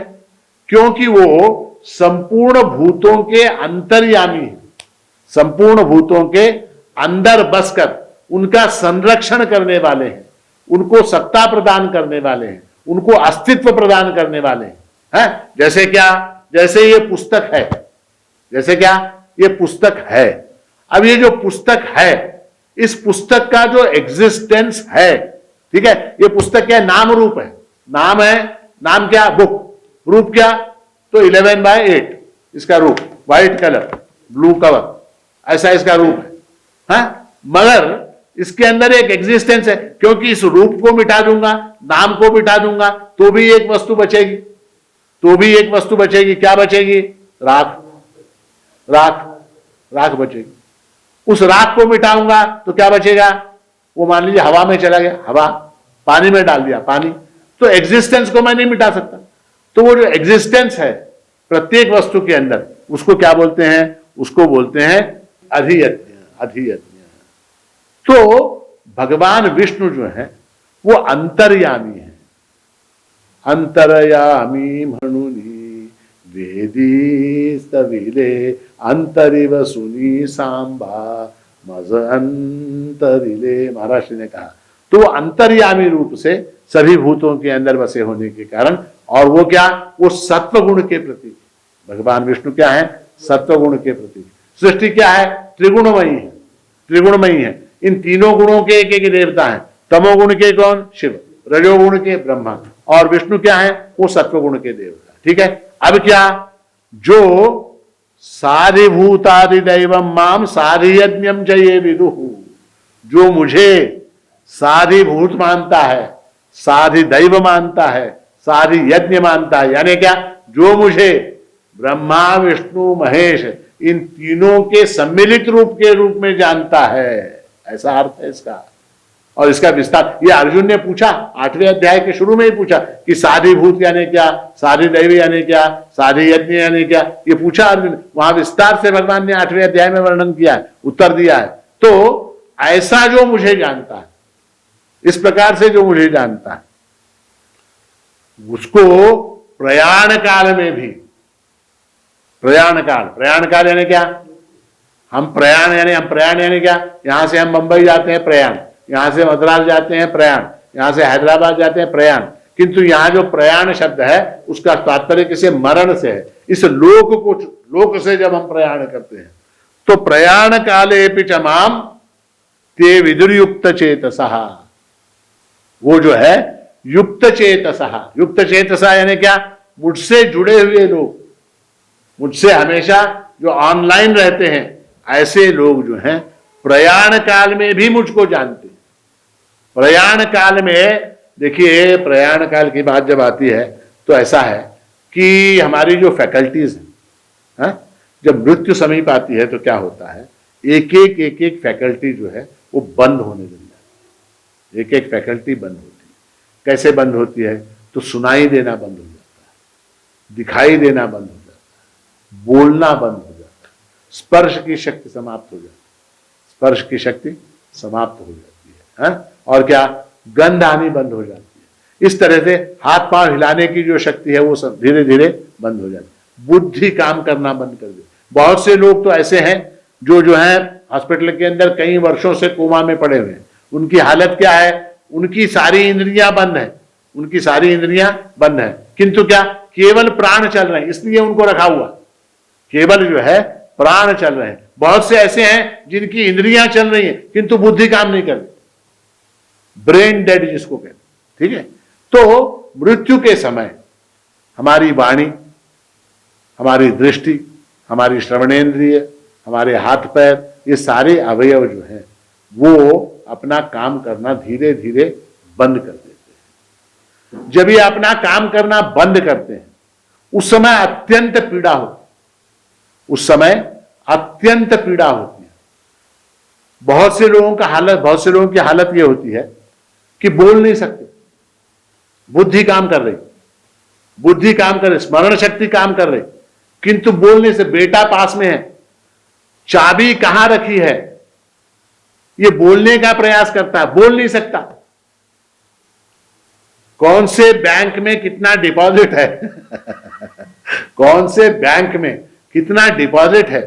क्योंकि वो संपूर्ण भूतों के अंतर्यामी है, संपूर्ण भूतों के अंदर बसकर उनका संरक्षण करने वाले हैं, उनको सत्ता प्रदान करने वाले हैं, उनको अस्तित्व प्रदान करने वाले हैं। जैसे क्या? जैसे ये पुस्तक है, जैसे क्या? ये पुस्तक है। अब ये जो पुस्तक है, इस पुस्तक का जो एग्जिस्टेंस है, ठीक है, ये पुस्तक क्या? नाम रूप है, नाम है, नाम क्या? बुक। रूप क्या? तो 11/8 इसका रूप, व्हाइट कलर, ब्लू कवर, ऐसा इसका रूप है। मगर इसके अंदर एक एग्जिस्टेंस है, क्योंकि इस रूप को मिटा दूंगा, नाम को मिटा दूंगा, तो भी एक वस्तु बचेगी, तो भी एक वस्तु बचेगी। क्या बचेगी? राख, राख, राख बचेगी। उस राख को मिटाऊंगा तो क्या बचेगा? वो मान लीजिए हवा में चला गया, हवा, पानी में डाल दिया, पानी। तो एग्जिस्टेंस को मैं नहीं मिटा सकता। तो वो जो एग्जिस्टेंस है प्रत्येक वस्तु के अंदर, उसको क्या बोलते हैं? उसको बोलते हैं अधियज्ञ, अधियज्ञ। तो भगवान विष्णु जो है वो अंतर्यामी है। अंतर्यामी म्हणुनी वेदी स्तविले अंतरिव सुनी सांबा मज अंतरिले, महाराज ने कहा। तो वो अंतर्यामी रूप से सभी भूतों के अंदर बसे होने के कारण और वो क्या, वो सत्व गुण के प्रतीक। भगवान विष्णु क्या है, सत्व गुण के प्रतीक। सृष्टि क्या है, त्रिगुणमयी है, त्रिगुणमयी है। इन तीनों गुणों के एक एक देवता हैं। तमोगुण के कौन, शिव, रजोगुण के ब्रह्मा, और विष्णु क्या है, वो सत्व गुण के देवता। ठीक है, अब क्या, जो साधिभूतादिदैवम माम साधियज्ञम च ये विदुः, जो मुझे साधिभूत मानता है, साधिदैव मानता है, साधि यज्ञ मानता है, यानी क्या, जो मुझे ब्रह्मा विष्णु महेश इन तीनों के सम्मिलित रूप में जानता है, ऐसा अर्थ है इसका। और इसका विस्तार ये अर्जुन ने पूछा 8वें अध्याय के शुरू में ही पूछा कि साधिभूत यानी क्या, साधिदैव यानी क्या, साधि यज्ञ यानी क्या, ये पूछा अर्जुन। वहां विस्तार से भगवान ने 8वें अध्याय में वर्णन किया है, उत्तर दिया है। तो ऐसा जो मुझे जानता है, इस प्रकार से जो मुझे जानता है, उसको प्रयाण काल में भी, प्रयाण काल यानी क्या, हम प्रयाण यानी क्या, यहां से हम मुंबई जाते हैं प्रयाण, यहां से मद्रास जाते हैं प्रयाण, यहां से हैदराबाद जाते हैं प्रयाण। किंतु यहां जो प्रयाण शब्द है उसका तात्पर्य किसी मरण से है। इस लोक से जब हम प्रयाण करते हैं तो प्रयाण काले पिचमाम ते विदुर्युक्त चेतसः, वो जो है युक्त चेतसा यानी क्या, मुझसे जुड़े हुए लोग, मुझसे हमेशा जो ऑनलाइन रहते हैं, ऐसे लोग जो हैं प्रयाण काल में भी मुझको जानते हैं। प्रयाण काल में देखिए, प्रयाण काल की बात जब आती है तो ऐसा है कि हमारी जो फैकल्टीज हैं, जब मृत्यु समीप आती है तो क्या होता है, एक एक फैकल्टी जो है वो बंद होने लग जाती है। एक एक फैकल्टी बंद होती है। कैसे बंद होती है, तो सुनाई देना बंद हो जाता है, दिखाई देना बंद हो जाता है, बोलना बंद हो जाता है, स्पर्श की शक्ति समाप्त हो जाती है, स्पर्श की शक्ति समाप्त हो जाती है, और क्या, गंध आनी बंद हो जाती है। इस तरह से हाथ पांव हिलाने की जो शक्ति है वो सब धीरे धीरे बंद हो जाती है। बुद्धि काम करना बंद कर दे। बहुत से लोग तो ऐसे हैं जो है हॉस्पिटल के अंदर कई वर्षों से कोमा में पड़े हुए हैं। उनकी हालत क्या है, उनकी सारी इंद्रियां बंद है, उनकी सारी इंद्रियां बंद है, किंतु क्या, केवल प्राण चल रहे हैं, इसलिए उनको रखा हुआ, केवल जो है प्राण चल रहे हैं। बहुत से ऐसे हैं जिनकी इंद्रियां चल रही हैं किंतु बुद्धि काम नहीं कर रही, ब्रेन डेड जिसको कहते हैं। ठीक है, तो मृत्यु के समय हमारी वाणी, हमारी दृष्टि, हमारी श्रवणेन्द्रिय, हमारे हाथ पैर, ये सारे अवयव जो हैं वो अपना काम करना धीरे धीरे बंद कर देते हैं। जब ये अपना काम करना बंद करते हैं उस समय अत्यंत पीड़ा होती है, उस समय अत्यंत पीड़ा होती है। बहुत से लोगों की हालत ये होती है कि बोल नहीं सकते, बुद्धि काम कर रही, स्मरण शक्ति काम कर रही, किंतु बोलने से, बेटा पास में है, चाबी कहां रखी है, ये बोलने का प्रयास करता है, बोल नहीं सकता। कौन से बैंक में कितना डिपॉजिट है कौन से बैंक में कितना डिपॉजिट है,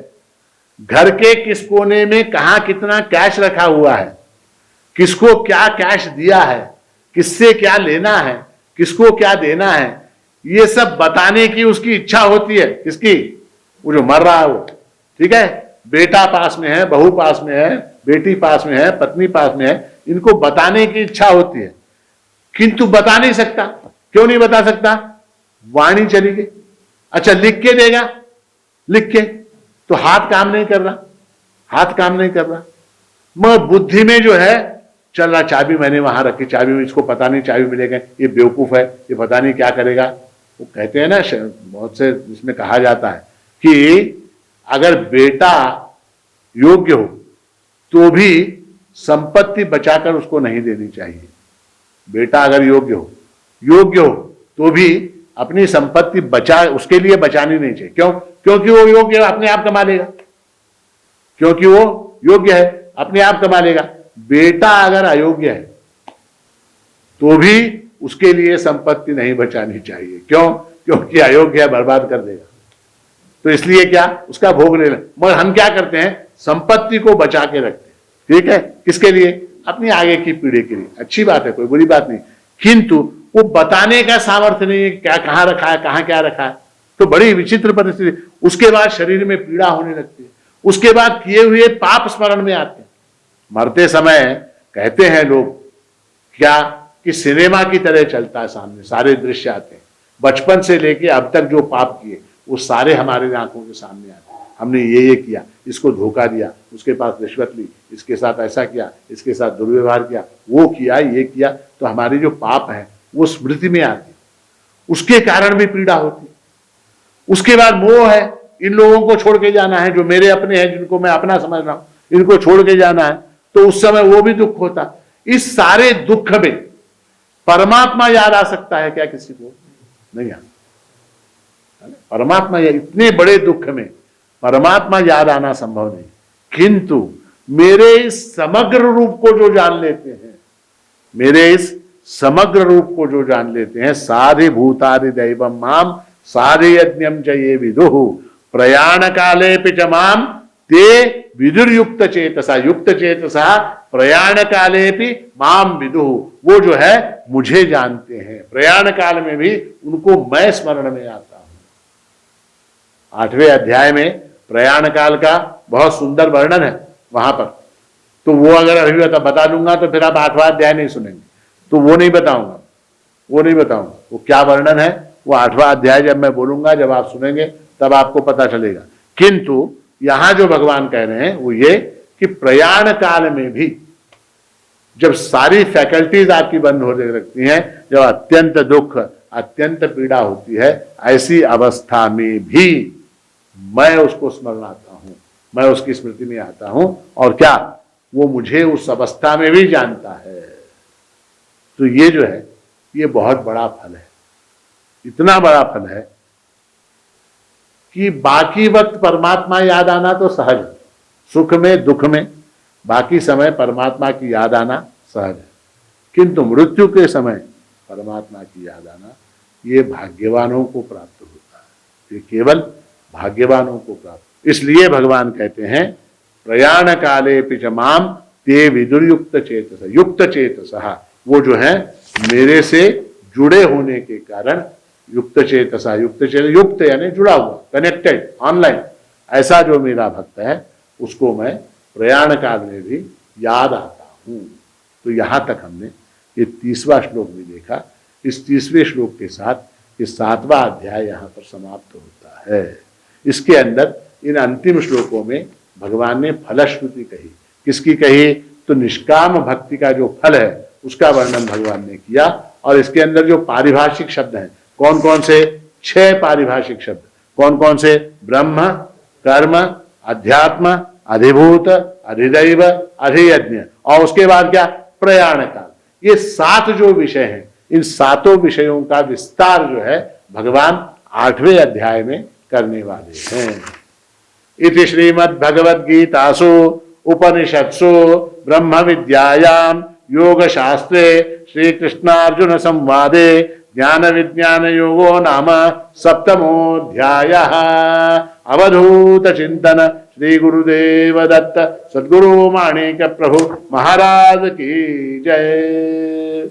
घर के किस कोने में कहां कितना कैश रखा हुआ है, किसको क्या कैश दिया है, किससे क्या लेना है, किसको क्या देना है, ये सब बताने की उसकी इच्छा होती है। किसकी, वो जो मर रहा है वो। ठीक है, बेटा पास में है, बहू पास में है, बेटी पास में है, पत्नी पास में है, इनको बताने की इच्छा होती है किंतु बता नहीं सकता। क्यों नहीं बता सकता, वाणी चली गई। अच्छा, लिख के देगा, लिख के तो हाथ काम नहीं कर रहा, मगर बुद्धि में जो है चल रहा, चाबी मैंने वहां रखी, चाबी इसको पता नहीं चाबी मिलेगा, ये बेवकूफ है, ये पता नहीं क्या करेगा। वो कहते हैं ना, बहुत से इसमें कहा जाता है कि अगर बेटा योग्य हो तो भी संपत्ति बचाकर उसको नहीं देनी चाहिए। बेटा अगर योग्य हो तो भी अपनी संपत्ति उसके लिए बचानी नहीं चाहिए। क्यों? क्योंकि वो योग्य है, अपने आप कमा लेगा, क्योंकि वो योग्य है, अपने आप कमा लेगा। बेटा अगर अयोग्य है तो भी उसके लिए संपत्ति नहीं बचानी चाहिए। क्यों? क्योंकि अयोग्य है, बर्बाद कर देगा। तो इसलिए क्या, उसका भोग ले। मगर हम क्या करते हैं, संपत्ति को बचा के रखते हैं। ठीक है, किसके लिए? अपनी आगे की पीढ़ी के लिए। अच्छी बात है, कोई बुरी बात नहीं, किंतु वो बताने का सामर्थ्य नहीं है, क्या कहाँ रखा है, कहाँ क्या रखा है। तो बड़ी विचित्र परिस्थिति। उसके बाद शरीर में पीड़ा होने लगती है, उसके बाद किए हुए पाप स्मरण में आते हैं। मरते समय कहते हैं लोग क्या कि सिनेमा की तरह चलता है, सामने सारे दृश्य आते हैं, बचपन से लेके अब तक जो पाप किए वो सारे हमारे आंखों के सामने आते हैं। हमने ये किया, इसको धोखा दिया, उसके पास रिश्वत ली, इसके साथ ऐसा किया, इसके साथ दुर्व्यवहार किया, वो किया, ये किया, तो हमारे जो पाप है वो स्मृति में आती, उसके कारण भी पीड़ा होती। उसके बाद मोह है, इन लोगों को छोड़ के जाना है, जो मेरे अपने हैं, जिनको मैं अपना समझ रहा हूं, इनको छोड़ के जाना है, तो उस समय वो भी दुख होता। इस सारे दुख में परमात्मा याद आ सकता है क्या? किसी को नहीं आता। परमात्मा इतने बड़े दुख में परमात्मा याद आना संभव नहीं। किंतु मेरे इस समग्र रूप को जो जान लेते हैं, मेरे इस समग्र रूप को जो जान लेते हैं, सारे भूतादि दैवम माम सारे यज्ञम च ये विदुः प्रयाण काले च माम ते विदुर्युक्त चेतसा, युक्त चेतसा प्रयाण काले माम विदुः, वो जो है मुझे जानते हैं, प्रयाण काल में भी उनको मैं स्मरण में आता हूं। 8वें अध्याय में प्रयाण काल का बहुत सुंदर वर्णन है वहां पर, तो वो अगर अभी बता दूंगा तो फिर आप 8वां अध्याय नहीं सुनेंगे, तो वो नहीं बताऊंगा, वो क्या वर्णन है, वो 8वां अध्याय जब मैं बोलूंगा, जब आप सुनेंगे तब आपको पता चलेगा। किंतु यहां जो भगवान कह रहे हैं वो ये कि प्रयाण काल में भी जब सारी फैकल्टीज आपकी बंद होने लगती हैं, जब अत्यंत दुख, अत्यंत पीड़ा होती है, ऐसी अवस्था में भी मैं उसको स्मरण आता हूं, मैं उसकी स्मृति में आता हूं, और क्या वो मुझे उस अवस्था में भी जानता है। तो ये जो है ये बहुत बड़ा फल है, इतना बड़ा फल है कि बाकी वक्त परमात्मा याद आना तो सहज है, सुख में दुख में बाकी समय परमात्मा की याद आना सहज है, किंतु मृत्यु के समय परमात्मा की याद आना ये भाग्यवानों को प्राप्त होता है, ये केवल भाग्यवानों को प्राप्त। इसलिए भगवान कहते हैं प्रयाण काले पिच माम ते विदुर्युक्त चेतस, युक्त चेतसः, वो जो है मेरे से जुड़े होने के कारण युक्त चेतसा, युक्त यानी जुड़ा हुआ, कनेक्टेड, ऑनलाइन, ऐसा जो मेरा भक्त है उसको मैं प्रयाण काल में भी याद आता हूं। तो यहां तक हमने ये 30वां श्लोक भी देखा। इस 30वें श्लोक के साथ ये 7वां अध्याय यहां पर समाप्त होता है। इसके अंदर इन अंतिम श्लोकों में भगवान ने फलश्रुति कही। किसकी कही? तो निष्काम भक्ति का जो फल है उसका वर्णन भगवान ने किया, और इसके अंदर जो पारिभाषिक शब्द हैं, कौन कौन से? 6 पारिभाषिक शब्द। कौन कौन से? ब्रह्म, कर्म, अध्यात्म, अधिभूत, अधिदैव, अधियज्ञ, और उसके बाद क्या? प्रयाण काल। ये 7 जो विषय हैं, इन 7 विषयों का विस्तार जो है भगवान 8वें अध्याय में करने वाले हैं। इति श्रीमद्भगवद्गीतासु उपनिषत्सु ब्रह्म विद्यायां योग शास्त्रे श्री कृष्णार्जुन संवादे ज्ञान विज्ञान योगो नाम 7मोऽध्यायः। अवधूत चिंतन श्री गुरुदेव दत्त सद्गुरु माणिक्य प्रभु महाराज की जय।